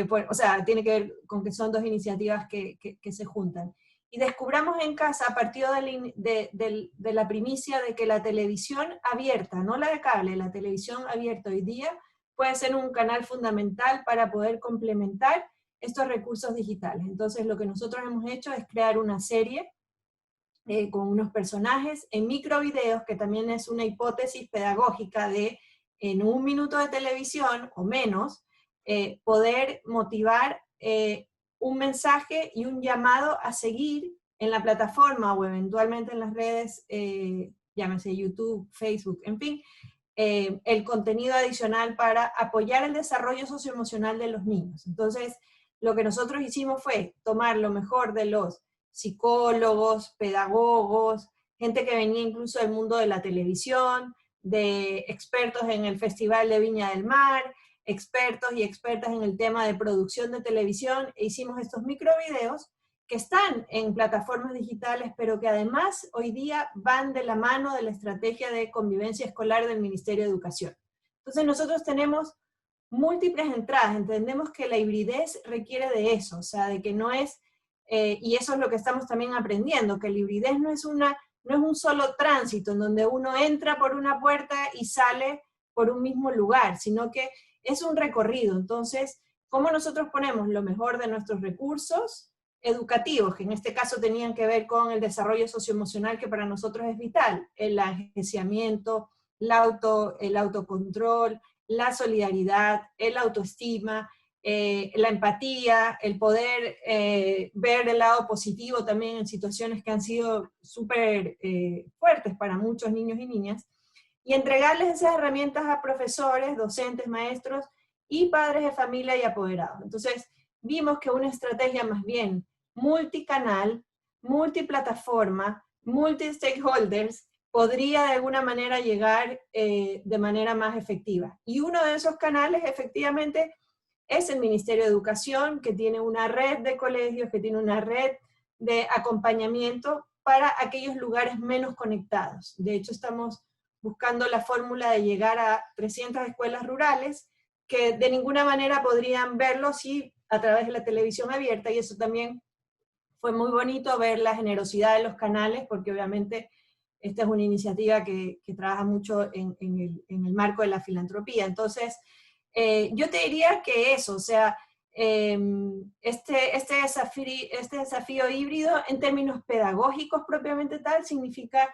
pues, o sea, tiene que ver con que son dos iniciativas que se juntan. Y Descubramos en Casa partió de la primicia de que la televisión abierta, no la de cable, la televisión abierta hoy día puede ser un canal fundamental para poder complementar estos recursos digitales. Entonces, lo que nosotros hemos hecho es crear una serie con unos personajes en microvideos, que también es una hipótesis pedagógica de, en 1 minuto de televisión o menos, poder motivar un mensaje y un llamado a seguir en la plataforma o eventualmente en las redes, llámese YouTube, Facebook, en fin, el contenido adicional para apoyar el desarrollo socioemocional de los niños. Entonces, lo que nosotros hicimos fue tomar lo mejor de los psicólogos, pedagogos, gente que venía incluso del mundo de la televisión, de expertos en el Festival de Viña del Mar, expertos y expertas en el tema de producción de televisión, e hicimos estos microvideos que están en plataformas digitales, pero que además hoy día van de la mano de la estrategia de convivencia escolar del Ministerio de Educación. Entonces nosotros tenemos múltiples entradas, entendemos que la hibridez requiere de eso, o sea, de que no es, y eso es lo que estamos también aprendiendo, que la hibridez no es un solo tránsito en donde uno entra por una puerta y sale por un mismo lugar, sino que es un recorrido. Entonces, ¿cómo nosotros ponemos lo mejor de nuestros recursos educativos, que en este caso tenían que ver con el desarrollo socioemocional, que para nosotros es vital, el agenciamiento, el autocontrol, la solidaridad, el autoestima, la empatía, el poder ver el lado positivo también en situaciones que han sido súper fuertes para muchos niños y niñas, y entregarles esas herramientas a profesores, docentes, maestros y padres de familia y apoderados. Entonces, vimos que una estrategia más bien multicanal, multiplataforma, multi-stakeholders, podría de alguna manera llegar de manera más efectiva. Y uno de esos canales efectivamente es el Ministerio de Educación, que tiene una red de colegios, que tiene una red de acompañamiento para aquellos lugares menos conectados. De hecho, estamos buscando la fórmula de llegar a 300 escuelas rurales que de ninguna manera podrían verlo si a través de la televisión abierta, y eso también fue muy bonito ver la generosidad de los canales, porque obviamente esta es una iniciativa que trabaja mucho en el marco de la filantropía. Entonces, yo te diría que eso, o sea, este desafío híbrido en términos pedagógicos propiamente tal significa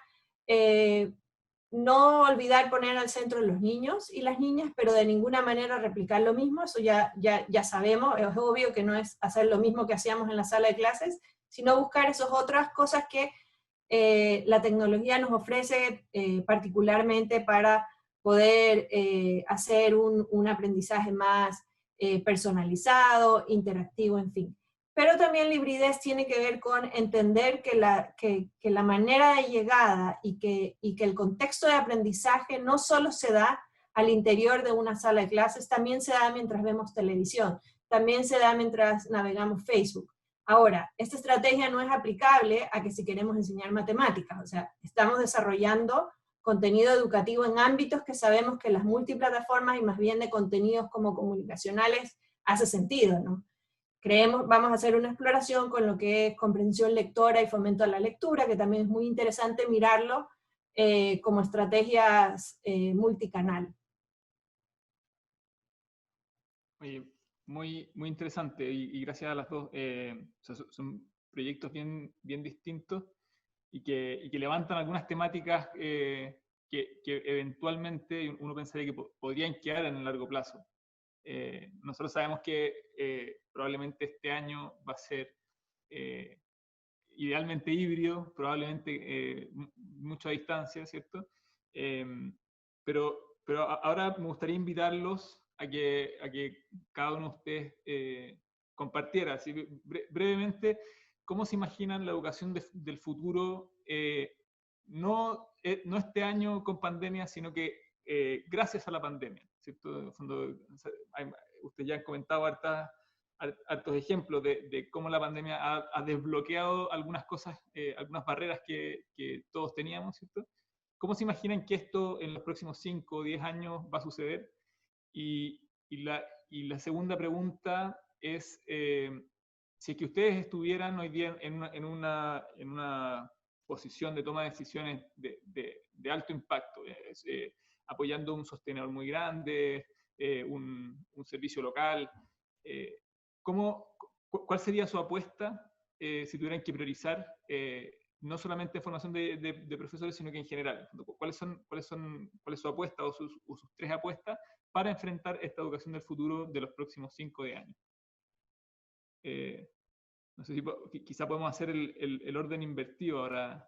no olvidar poner al centro los niños y las niñas, pero de ninguna manera replicar lo mismo, eso ya sabemos, es obvio que no es hacer lo mismo que hacíamos en la sala de clases, sino buscar esas otras cosas que la tecnología nos ofrece particularmente para poder hacer un aprendizaje más personalizado, interactivo, en fin. pero también la hibridez tiene que ver con entender que la manera de llegada y que el contexto de aprendizaje no solo se da al interior de una sala de clases, también se da mientras vemos televisión, también se da mientras navegamos Facebook. Ahora, esta estrategia no es aplicable a que si queremos enseñar matemáticas, o sea, estamos desarrollando contenido educativo en ámbitos que sabemos que las multiplataformas y más bien de contenidos como comunicacionales hace sentido, ¿no? Vamos a hacer una exploración con lo que es comprensión lectora y fomento a la lectura, que también es muy interesante mirarlo como estrategias multicanal. Oye, muy interesante y gracias a las dos. O sea, son proyectos bien distintos y que levantan algunas temáticas que eventualmente uno pensaría que podrían quedar en el largo plazo. Nosotros sabemos que probablemente este año va a ser idealmente híbrido, probablemente mucho a distancia, ¿cierto? Pero ahora me gustaría invitarlos a que cada uno de ustedes compartiera así, brevemente cómo se imaginan la educación del futuro, no este año con pandemia, sino que gracias a la pandemia, ¿cierto? En el fondo, ustedes ya han comentado hartos ejemplos de cómo la pandemia ha desbloqueado algunas cosas, algunas barreras que todos teníamos, ¿cierto? ¿Cómo se imaginan que esto en los próximos 5 o 10 años va a suceder? Y la segunda pregunta es, si es que ustedes estuvieran hoy día en una posición de toma de decisiones de alto impacto, apoyando un sostenedor muy grande, un servicio local, ¿cuál sería su apuesta si tuvieran que priorizar no solamente formación de profesores, sino que en general? ¿Cuál es su apuesta o sus 3 apuestas para enfrentar esta educación del futuro de los próximos 5 de años? No sé si quizá podemos hacer el orden invertido ahora.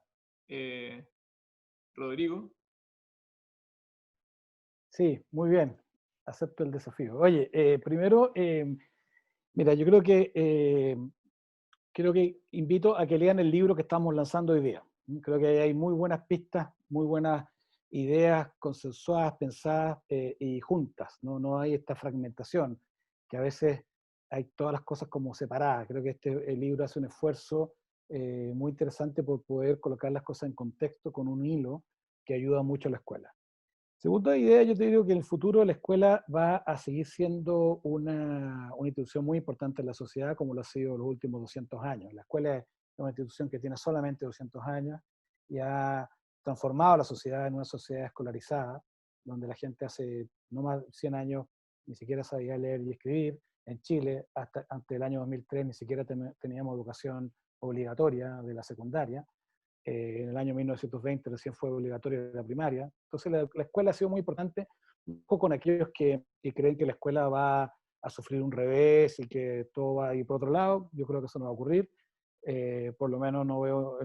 Rodrigo. Sí, muy bien. Acepto el desafío. Oye, primero, mira, yo creo que invito a que lean el libro que estamos lanzando hoy día. Creo que hay muy buenas pistas, muy buenas ideas consensuadas, pensadas y juntas. No hay esta fragmentación, que a veces hay todas las cosas como separadas. Creo que el libro hace un esfuerzo muy interesante por poder colocar las cosas en contexto con un hilo que ayuda mucho a la escuela. Segunda idea, yo te digo que en el futuro la escuela va a seguir siendo una institución muy importante en la sociedad, como lo ha sido los últimos 200 años. La escuela es una institución que tiene solamente 200 años y ha transformado a la sociedad en una sociedad escolarizada, donde la gente hace no más de 100 años ni siquiera sabía leer y escribir. En Chile, hasta antes del año 2003, ni siquiera teníamos educación obligatoria de la secundaria. En el año 1920 recién fue obligatoria la primaria. Entonces la escuela ha sido muy importante, un poco con aquellos que creen que la escuela va a sufrir un revés y que todo va a ir por otro lado. Yo creo que eso no va a ocurrir. Por lo menos no veo,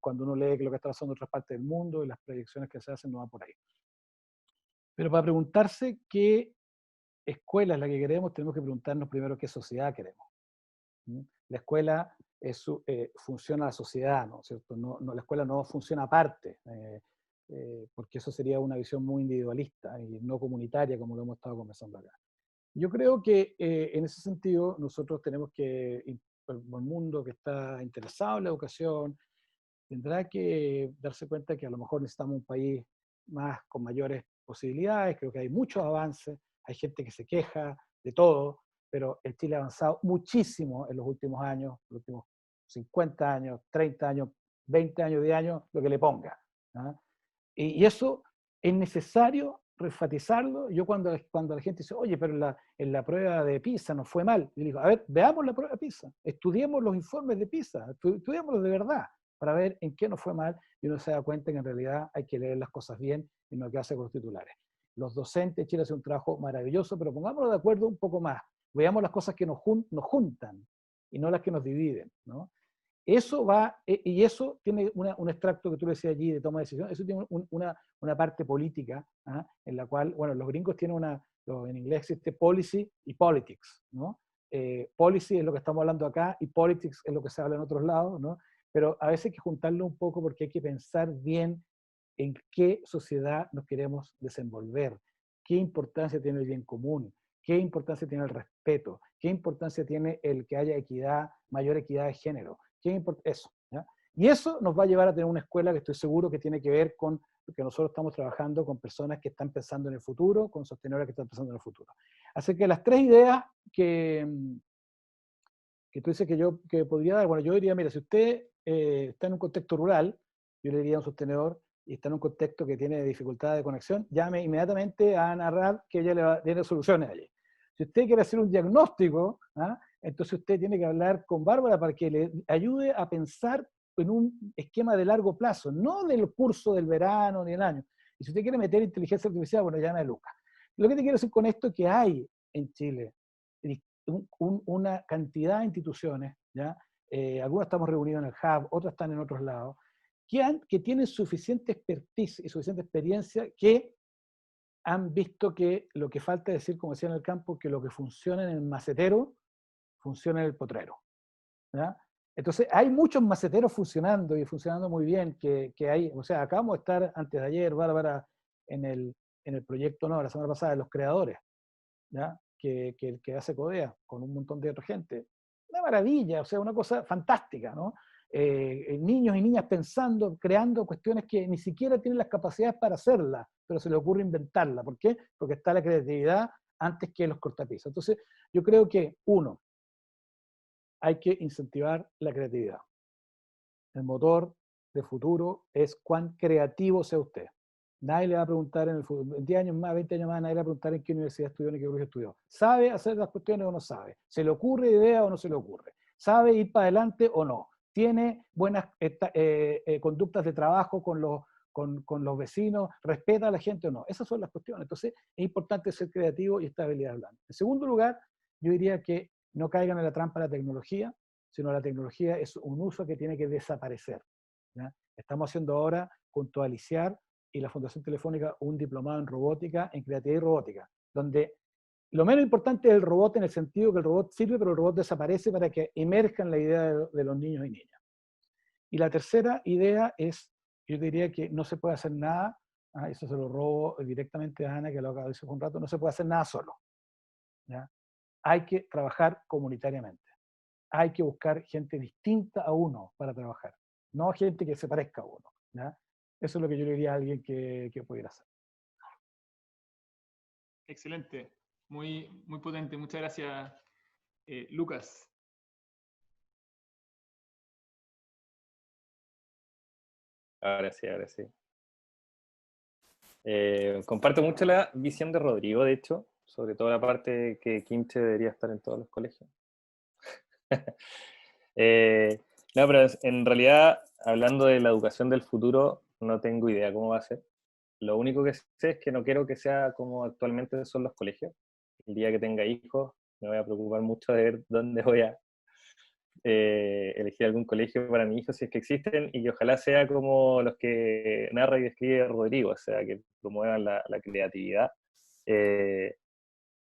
cuando uno lee lo que está pasando en otras partes del mundo y las proyecciones que se hacen, no va por ahí. Pero para preguntarse qué escuela es la que queremos, tenemos que preguntarnos primero qué sociedad queremos. La escuela funciona a la sociedad, ¿no es cierto? La escuela no funciona aparte, porque eso sería una visión muy individualista y no comunitaria, como lo hemos estado conversando acá. Yo creo que en ese sentido nosotros tenemos que, el mundo que está interesado en la educación, tendrá que darse cuenta que a lo mejor necesitamos un país con mayores posibilidades. Creo que hay muchos avances, hay gente que se queja de todo, pero el Chile ha avanzado muchísimo en los últimos años, los últimos 50 años, 30 años, 20 años, 10 años, lo que le ponga. ¿Ah? Y eso es necesario enfatizarlo. Yo cuando la gente dice, oye, pero en la prueba de PISA nos fue mal, yo digo, a ver, veamos la prueba de PISA, estudiemos los informes de PISA, estudiémoslos de verdad, para ver en qué nos fue mal, y uno se da cuenta que en realidad hay que leer las cosas bien y no quedarse con los titulares. Los docentes, Chile hace un trabajo maravilloso, pero pongámonos de acuerdo un poco más. Veamos las cosas que nos juntan y no las que nos dividen, ¿no? Eso va, y eso tiene un extracto que tú decías allí de toma de decisión, eso tiene una parte política, ¿ah? En la cual, bueno, los gringos tienen en inglés existe policy y politics, ¿no? policy es lo que estamos hablando acá y politics es lo que se habla en otros lados, ¿no? Pero a veces hay que juntarlo un poco porque hay que pensar bien en qué sociedad nos queremos desenvolver, qué importancia tiene el bien común, qué importancia tiene el respeto, qué importancia tiene el que haya equidad, mayor equidad de género, eso, ¿ya? Y eso nos va a llevar a tener una escuela que estoy seguro que tiene que ver con que nosotros estamos trabajando con personas que están pensando en el futuro, con sostenedoras que están pensando en el futuro. Así que las tres ideas que tú dices que podría dar, bueno, yo diría, mira, si usted está en un contexto rural, yo le diría a un sostenedor, y está en un contexto que tiene dificultad de conexión, llame inmediatamente a Ana Rad, que ella tiene soluciones allí. Si usted quiere hacer un diagnóstico, ¿ah? Entonces usted tiene que hablar con Bárbara para que le ayude a pensar en un esquema de largo plazo, no del curso del verano ni el año. Y si usted quiere meter inteligencia artificial, bueno, llame a Lucas. Lo que te quiero decir con esto es que hay en Chile una cantidad de instituciones, ¿ya? Algunas estamos reunidos en el Hub, otras están en otros lados, que tienen suficiente expertise y suficiente experiencia que han visto que lo que falta es decir, como decía en el campo, que lo que funciona en el macetero, funciona en el potrero, ¿ya? Entonces, hay muchos maceteros funcionando y funcionando muy bien, que hay, o sea, acabamos de estar antes de ayer, Bárbara, en el proyecto, no, la semana pasada, de los creadores, ¿ya? Que hace Codea, con un montón de otra gente. Una maravilla, o sea, una cosa fantástica, ¿no? Niños y niñas pensando, creando cuestiones que ni siquiera tienen las capacidades para hacerlas, pero se les ocurre inventarla. ¿Por qué? Porque está la creatividad antes que los cortapisas. Entonces, yo creo que, uno, hay que incentivar la creatividad. El motor de futuro es cuán creativo sea usted. Nadie le va a preguntar en 10 años más, 20 años más, nadie le va a preguntar en qué universidad estudió, ni qué colegio estudió. ¿Sabe hacer las cuestiones o no sabe? ¿Se le ocurre idea o no se le ocurre? ¿Sabe ir para adelante o no? ¿Tiene buenas conductas de trabajo con los vecinos? ¿Respeta a la gente o no? Esas son las cuestiones. Entonces, es importante ser creativo y esta habilidad blanda. En segundo lugar, yo diría que no caigan en la trampa de la tecnología, sino la tecnología es un uso que tiene que desaparecer, ¿ya? Estamos haciendo ahora, junto a Aliciar y la Fundación Telefónica, un diplomado en robótica, en creatividad y robótica, donde lo menos importante es el robot en el sentido que el robot sirve, pero el robot desaparece para que emerjan la idea de los niños y niñas. Y la tercera idea es, yo diría que no se puede hacer nada, eso se lo robo directamente a Ana, que lo acaba de decir hace un rato, no se puede hacer nada solo, ¿ya? Hay que trabajar comunitariamente. Hay que buscar gente distinta a uno para trabajar, no gente que se parezca a uno, ¿ya? Eso es lo que yo le diría a alguien que pudiera hacer. Excelente, muy, muy potente. Muchas gracias, Lucas. Ahora sí, ahora sí. Comparto mucho la visión de Rodrigo, de hecho, sobre todo la parte que Kimche debería estar en todos los colegios. No, pero en realidad, hablando de la educación del futuro, no tengo idea cómo va a ser. Lo único que sé es que no quiero que sea como actualmente son los colegios. El día que tenga hijos, me voy a preocupar mucho de ver dónde voy a elegir algún colegio para mi hijo, si es que existen, y que ojalá sea como los que narra y describe Rodrigo, o sea, que promuevan la creatividad.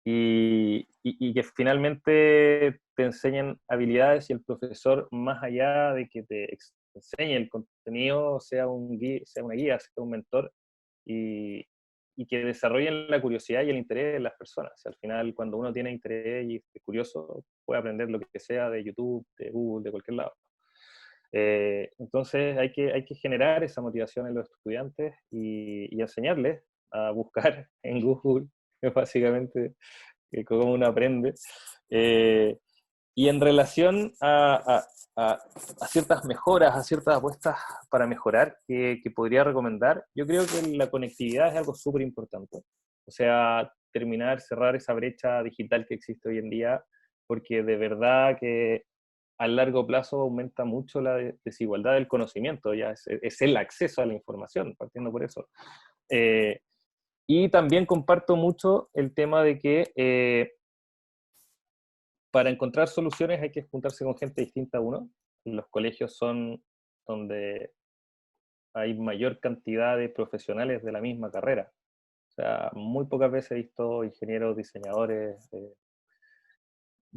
Y que finalmente te enseñen habilidades y el profesor, más allá de que te enseñe el contenido, sea una guía, sea un mentor, y que desarrollen la curiosidad y el interés de las personas. O sea, al final, cuando uno tiene interés y es curioso, puede aprender lo que sea de YouTube, de Google, de cualquier lado. Entonces hay que generar esa motivación en los estudiantes y enseñarles a buscar en Google, básicamente, cómo uno aprende. Y en relación a ciertas mejoras, a ciertas apuestas para mejorar que podría recomendar, yo creo que la conectividad es algo súper importante. O sea, cerrar esa brecha digital que existe hoy en día, porque de verdad que a largo plazo aumenta mucho la desigualdad del conocimiento, ya es el acceso a la información, partiendo por eso. Y también comparto mucho el tema de que para encontrar soluciones hay que juntarse con gente distinta a uno. Los colegios son donde hay mayor cantidad de profesionales de la misma carrera. O sea, muy pocas veces he visto ingenieros, diseñadores,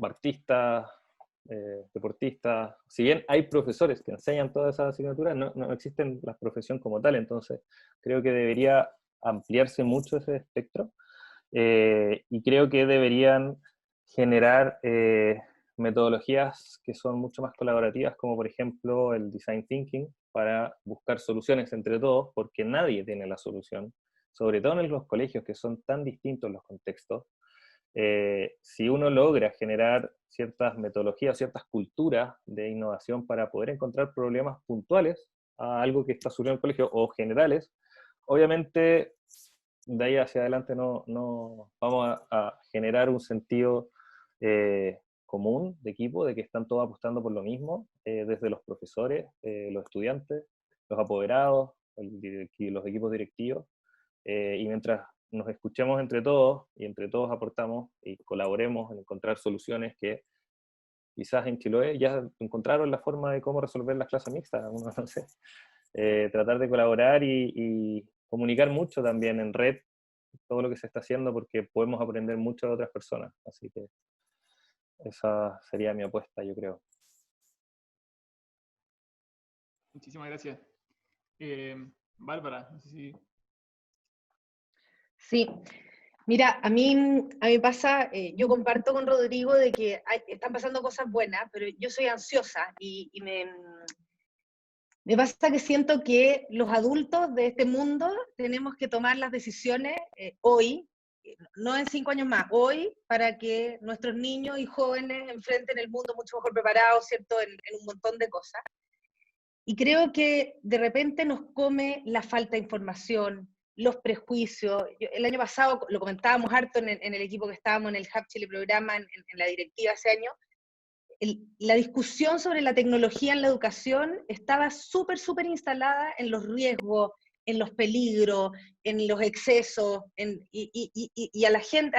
artistas, deportistas. Si bien hay profesores que enseñan todas esas asignaturas, no existen la profesión como tal, entonces creo que debería ampliarse mucho ese espectro, y creo que deberían generar metodologías que son mucho más colaborativas, como por ejemplo el design thinking, para buscar soluciones entre todos, porque nadie tiene la solución, sobre todo en los colegios que son tan distintos los contextos. Si uno logra generar ciertas metodologías, ciertas culturas de innovación para poder encontrar problemas puntuales a algo que está sucediendo en el colegio o generales, obviamente de ahí hacia adelante no vamos a generar un sentido común de equipo, de que están todos apostando por lo mismo, desde los profesores, los estudiantes, los apoderados, los equipos directivos, y mientras nos escuchemos entre todos y entre todos aportamos y colaboremos en encontrar soluciones que quizás en Chiloé ya encontraron la forma de cómo resolver las clases mixtas, uno no sé. Tratar de colaborar y comunicar mucho también en red todo lo que se está haciendo, porque podemos aprender mucho de otras personas. Así que esa sería mi apuesta, yo creo. Muchísimas gracias. Bárbara, no sé si... Sí, mira, a mí pasa, yo comparto con Rodrigo de que están pasando cosas buenas, pero yo soy ansiosa y me pasa que siento que los adultos de este mundo tenemos que tomar las decisiones hoy, no en 5 años más, hoy, para que nuestros niños y jóvenes enfrenten el mundo mucho mejor preparados, ¿cierto?, en un montón de cosas. Y creo que de repente nos come la falta de información, los prejuicios. El año pasado lo comentábamos harto en el equipo que estábamos en el Hub Chile Programa, en la directiva ese año. La discusión sobre la tecnología en la educación estaba súper instalada en los riesgos, en los peligros, en los excesos, y a la gente,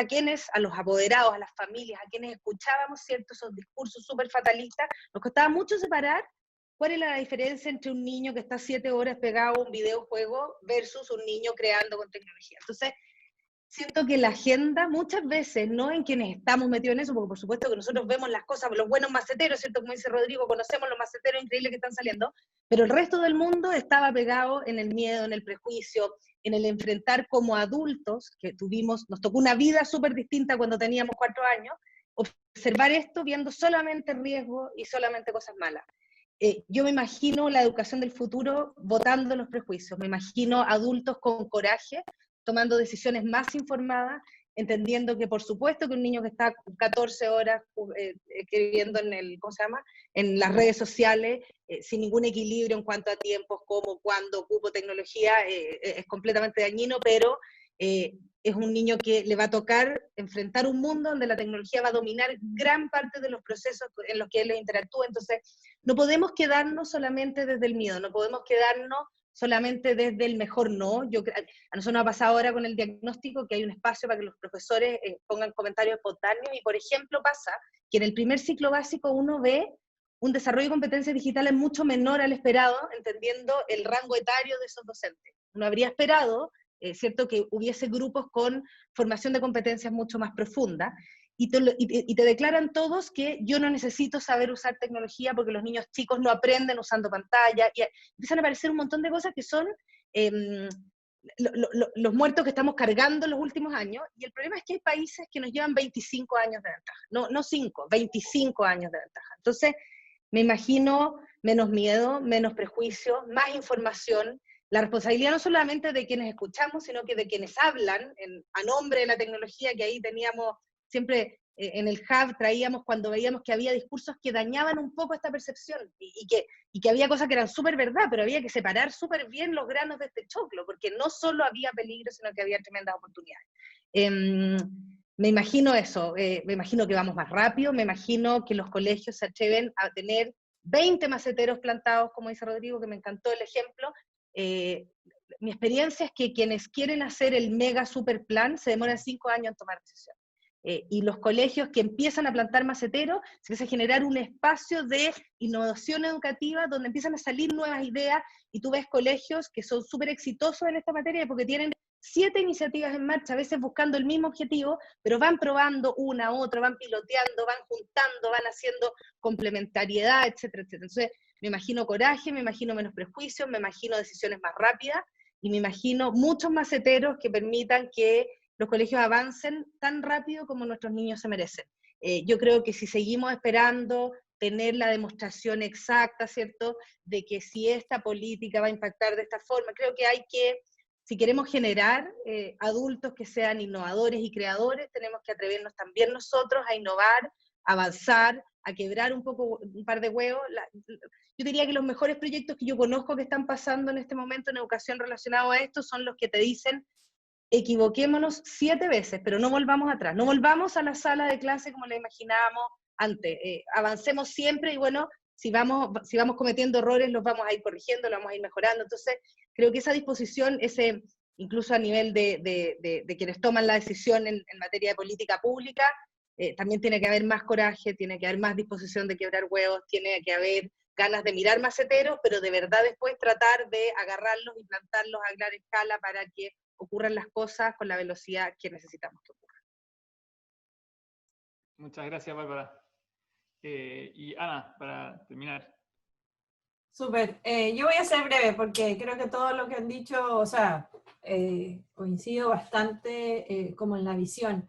a los apoderados, a las familias, a quienes escuchábamos, ¿cierto?, esos discursos súper fatalistas, nos costaba mucho separar cuál es la diferencia entre un niño que está 7 horas pegado a un videojuego versus un niño creando con tecnología. Entonces, siento que la agenda muchas veces, no en quienes estamos metidos en eso, porque por supuesto que nosotros vemos las cosas, los buenos maceteros, ¿cierto? Como dice Rodrigo, conocemos los maceteros increíbles que están saliendo, pero el resto del mundo estaba pegado en el miedo, en el prejuicio, en el enfrentar como adultos, que nos tocó una vida súper distinta cuando teníamos 4 años, observar esto viendo solamente riesgo y solamente cosas malas. Yo me imagino la educación del futuro votando los prejuicios, me imagino adultos con coraje, tomando decisiones más informadas, entendiendo que por supuesto que un niño que está 14 horas escribiendo en las redes sociales, sin ningún equilibrio en cuanto a tiempos, cómo, cuándo, cupo, tecnología, es completamente dañino, pero es un niño que le va a tocar enfrentar un mundo donde la tecnología va a dominar gran parte de los procesos en los que él interactúa. Entonces, no podemos quedarnos solamente desde el miedo, no podemos quedarnos solamente desde el mejor no. A nosotros nos ha pasado ahora con el diagnóstico que hay un espacio para que los profesores pongan comentarios espontáneos, y por ejemplo pasa que en el primer ciclo básico uno ve un desarrollo de competencias digitales mucho menor al esperado, entendiendo el rango etario de esos docentes. Uno habría esperado, ¿cierto?, que hubiese grupos con formación de competencias mucho más profunda, y te declaran todos que yo no necesito saber usar tecnología porque los niños chicos no aprenden usando pantalla, y empiezan a aparecer un montón de cosas que son los muertos que estamos cargando en los últimos años, y el problema es que hay países que nos llevan 25 años de ventaja, no 5, 25 años de ventaja. Entonces, me imagino menos miedo, menos prejuicio, más información, la responsabilidad no solamente de quienes escuchamos, sino que de quienes hablan a nombre de la tecnología, que ahí teníamos siempre en el Hub, traíamos cuando veíamos que había discursos que dañaban un poco esta percepción, y que había cosas que eran súper verdad, pero había que separar súper bien los granos de este choclo, porque no solo había peligro, sino que había tremendas oportunidades. Me imagino eso, me imagino que vamos más rápido, me imagino que los colegios se atreven a tener 20 maceteros plantados, como dice Rodrigo, que me encantó el ejemplo. Mi experiencia es que quienes quieren hacer el mega super plan se demoran 5 años en tomar decisiones. Y los colegios que empiezan a plantar maceteros, se empieza a generar un espacio de innovación educativa donde empiezan a salir nuevas ideas, y tú ves colegios que son súper exitosos en esta materia porque tienen 7 iniciativas en marcha, a veces buscando el mismo objetivo, pero van probando una, otra, van piloteando, van juntando, van haciendo complementariedad, etcétera, etcétera. Entonces, me imagino coraje, me imagino menos prejuicios, me imagino decisiones más rápidas, y me imagino muchos maceteros que permitan que los colegios avancen tan rápido como nuestros niños se merecen. Yo creo que si seguimos esperando tener la demostración exacta, ¿cierto?, de que si esta política va a impactar de esta forma, creo que hay que, si queremos generar adultos que sean innovadores y creadores, tenemos que atrevernos también nosotros a innovar, a avanzar, a quebrar un poco, un par de huevos. Yo diría que los mejores proyectos que yo conozco que están pasando en este momento en educación relacionados a esto son los que te dicen: equivoquémonos 7 veces, pero no volvamos atrás, no volvamos a la sala de clase como la imaginábamos antes, avancemos siempre, y bueno, si vamos cometiendo errores, los vamos a ir corrigiendo, los vamos a ir mejorando. Entonces, creo que esa disposición, incluso a nivel de quienes toman la decisión en materia de política pública, también tiene que haber más coraje, tiene que haber más disposición de quebrar huevos, tiene que haber ganas de mirar maceteros, pero de verdad después tratar de agarrarlos y plantarlos a gran escala para que ocurran las cosas con la velocidad que necesitamos que ocurran. Muchas gracias, Bárbara. Y Ana, para terminar. Súper. Yo voy a ser breve porque creo que todo lo que han dicho, o sea, coincido bastante como en la visión.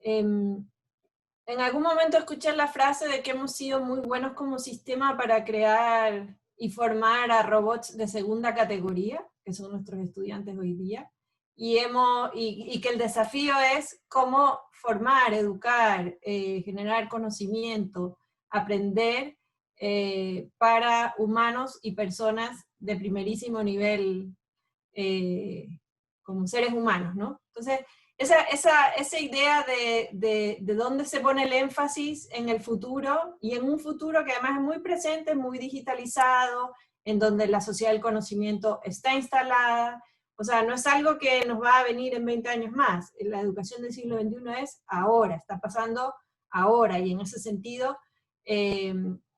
En algún momento escuché la frase de que hemos sido muy buenos como sistema para crear y formar a robots de segunda categoría, que son nuestros estudiantes hoy día, y que el desafío es cómo formar, educar, generar conocimiento, aprender para humanos y personas de primerísimo nivel como seres humanos, ¿no? Entonces, esa idea de dónde se pone el énfasis en el futuro, y en un futuro que además es muy presente, muy digitalizado, en donde la sociedad del conocimiento está instalada. O sea, no es algo que nos va a venir en 20 años más. La educación del siglo XXI es ahora, está pasando ahora, y en ese sentido,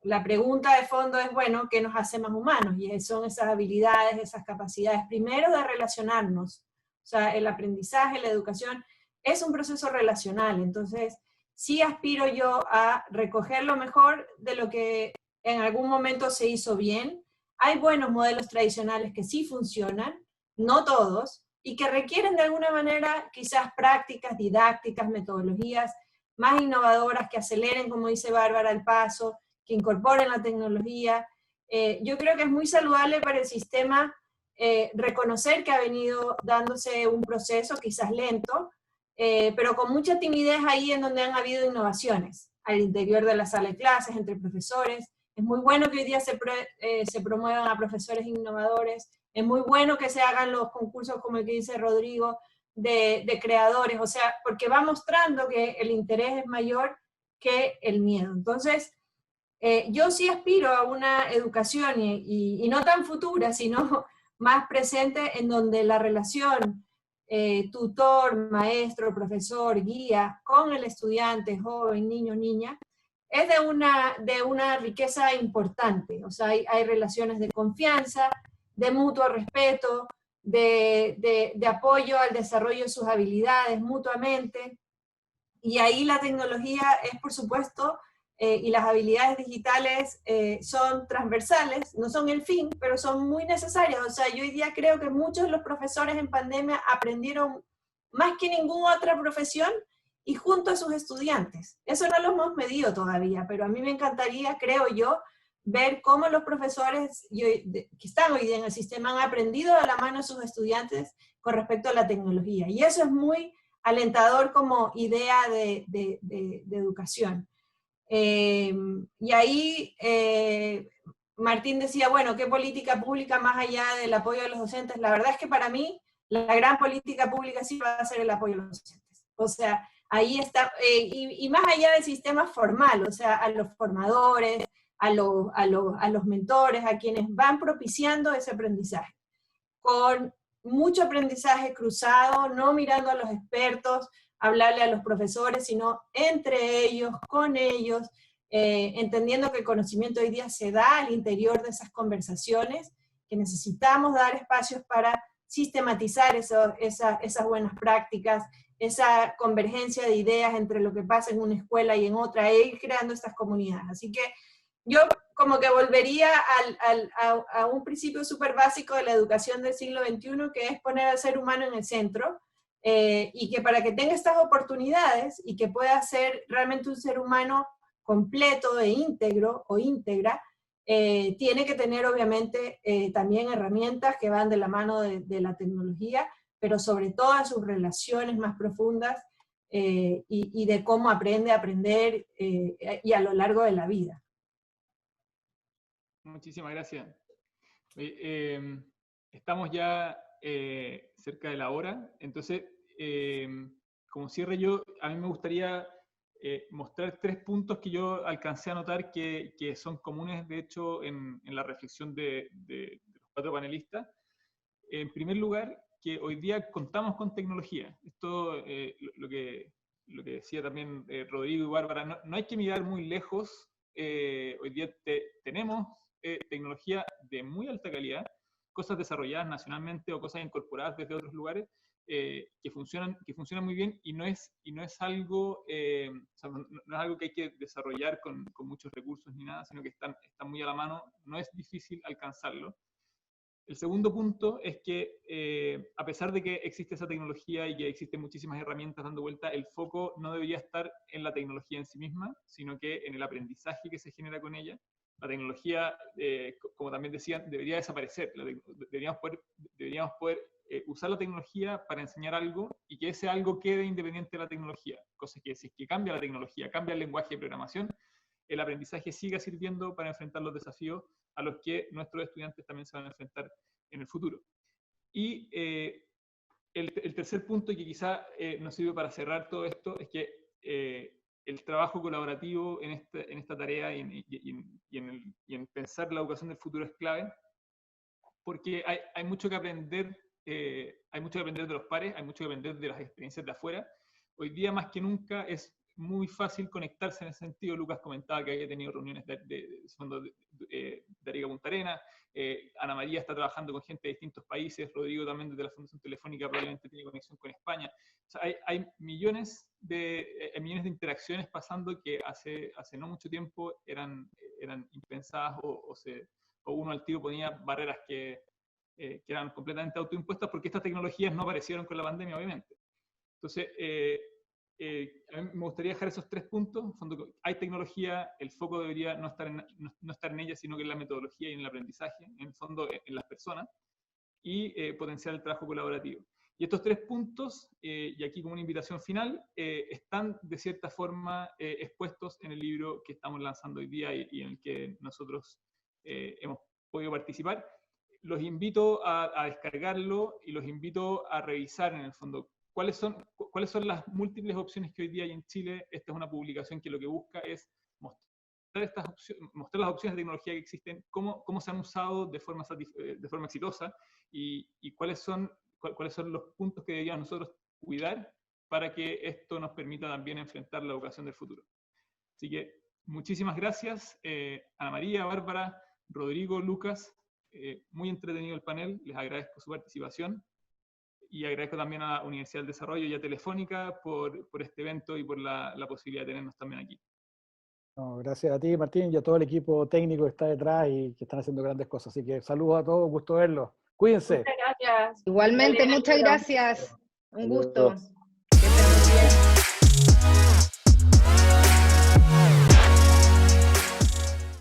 la pregunta de fondo es, bueno, ¿qué nos hace más humanos? Y son esas habilidades, esas capacidades, primero de relacionarnos. O sea, el aprendizaje, la educación, es un proceso relacional. Entonces, sí aspiro yo a recoger lo mejor de lo que en algún momento se hizo bien. Hay buenos modelos tradicionales que sí funcionan, no todos, y que requieren de alguna manera quizás prácticas, didácticas, metodologías más innovadoras que aceleren, como dice Bárbara, el paso, que incorporen la tecnología. Yo creo que es muy saludable para el sistema reconocer que ha venido dándose un proceso quizás lento, pero con mucha timidez ahí en donde han habido innovaciones, al interior de la sala de clases, entre profesores. Es muy bueno que hoy día se promuevan a profesores innovadores, es muy bueno que se hagan los concursos como el que dice Rodrigo, de creadores, o sea, porque va mostrando que el interés es mayor que el miedo. Entonces, yo sí aspiro a una educación, y no tan futura, sino más presente, en donde la relación tutor, maestro, profesor, guía, con el estudiante, joven, niño, niña, es de una riqueza importante. O sea, hay relaciones de confianza, de mutuo respeto, de apoyo al desarrollo de sus habilidades mutuamente, y ahí la tecnología es, por supuesto, y las habilidades digitales son transversales, no son el fin, pero son muy necesarias. O sea, yo hoy día creo que muchos de los profesores en pandemia aprendieron más que ninguna otra profesión, y junto a sus estudiantes. Eso no lo hemos medido todavía, pero a mí me encantaría, creo yo, ver cómo los profesores que están hoy día en el sistema han aprendido de la mano de sus estudiantes con respecto a la tecnología. Y eso es muy alentador como idea de educación. Y ahí Martín decía, bueno, ¿qué política pública más allá del apoyo de los docentes? La verdad es que para mí la gran política pública sí va a ser el apoyo a los docentes. O sea, ahí está, y más allá del sistema formal, o sea, a los formadores, a los mentores, a quienes van propiciando ese aprendizaje, con mucho aprendizaje cruzado, no mirando a los expertos, hablarle a los profesores, sino entre ellos, con ellos, entendiendo que el conocimiento hoy día se da al interior de esas conversaciones, que necesitamos dar espacios para sistematizar esas buenas prácticas, esa convergencia de ideas entre lo que pasa en una escuela y en otra, e ir creando estas comunidades. Así que yo como que volvería a un principio súper básico de la educación del siglo XXI, que es poner al ser humano en el centro, y que para que tenga estas oportunidades y que pueda ser realmente un ser humano completo e íntegro o íntegra, tiene que tener obviamente también herramientas que van de la mano de la tecnología, pero sobre todo a sus relaciones más profundas y de cómo aprende a aprender y a lo largo de la vida. Muchísimas gracias. Estamos ya cerca de la hora, entonces, como cierre a mí me gustaría mostrar 3 puntos que yo alcancé a notar que son comunes, de hecho, en la reflexión de los 4 panelistas. En primer lugar, que hoy día contamos con tecnología. Esto, lo que decía también Rodrigo y Bárbara, no hay que mirar muy lejos. Hoy día tenemos tecnología de muy alta calidad, cosas desarrolladas nacionalmente o cosas incorporadas desde otros lugares, que funcionan muy bien, y no es algo, o sea, no es algo que hay que desarrollar con muchos recursos ni nada, sino que están muy a la mano, no es difícil alcanzarlo. El segundo punto es que, a pesar de que existe esa tecnología y que existen muchísimas herramientas dando vuelta, el foco no debería estar en la tecnología en sí misma, sino que en el aprendizaje que se genera con ella. La tecnología, como también decían, debería desaparecer. Deberíamos poder usar la tecnología para enseñar algo, y que ese algo quede independiente de la tecnología. Cosa que, si es que cambia la tecnología, cambia el lenguaje de programación, el aprendizaje siga sirviendo para enfrentar los desafíos a los que nuestros estudiantes también se van a enfrentar en el futuro. Y el tercer punto, que quizá nos sirve para cerrar todo esto, es que el trabajo colaborativo en esta tarea y en pensar la educación del futuro es clave, porque hay mucho que aprender, hay mucho que aprender de los pares, hay mucho que aprender de las experiencias de afuera. Hoy día más que nunca es muy fácil conectarse en ese sentido. Lucas comentaba que había tenido reuniones de Arica Punta Arenas, Ana María está trabajando con gente de distintos países, Rodrigo también desde la Fundación Telefónica probablemente tiene conexión con España. O sea, hay millones de interacciones pasando que hace no mucho tiempo eran impensadas, o uno al tiro ponía barreras que eran completamente autoimpuestas, porque estas tecnologías no aparecieron con la pandemia, obviamente. Entonces, a mí me gustaría dejar esos 3 puntos. En fondo, hay tecnología, el foco debería no estar en ella, sino que en la metodología y en el aprendizaje, en el fondo en las personas, y potenciar el trabajo colaborativo. Y estos 3 puntos, y aquí como una invitación final, están de cierta forma expuestos en el libro que estamos lanzando hoy día y en el que nosotros hemos podido participar. Los invito a descargarlo y los invito a revisar, en el fondo, ¿cuáles son las múltiples opciones que hoy día hay en Chile? Esta es una publicación que lo que busca es mostrar las opciones de tecnología que existen, cómo se han usado de forma exitosa, y cuáles son los puntos que deberíamos nosotros cuidar para que esto nos permita también enfrentar la educación del futuro. Así que muchísimas gracias, Ana María, Bárbara, Rodrigo, Lucas. Muy entretenido el panel, les agradezco su participación. Y agradezco también a la Universidad del Desarrollo y a Telefónica por este evento y por la posibilidad de tenernos también aquí. No, gracias a ti, Martín, y a todo el equipo técnico que está detrás y que están haciendo grandes cosas. Así que saludos a todos, gusto verlos. Cuídense. Muchas gracias. Igualmente, muchas gracias. Un gusto.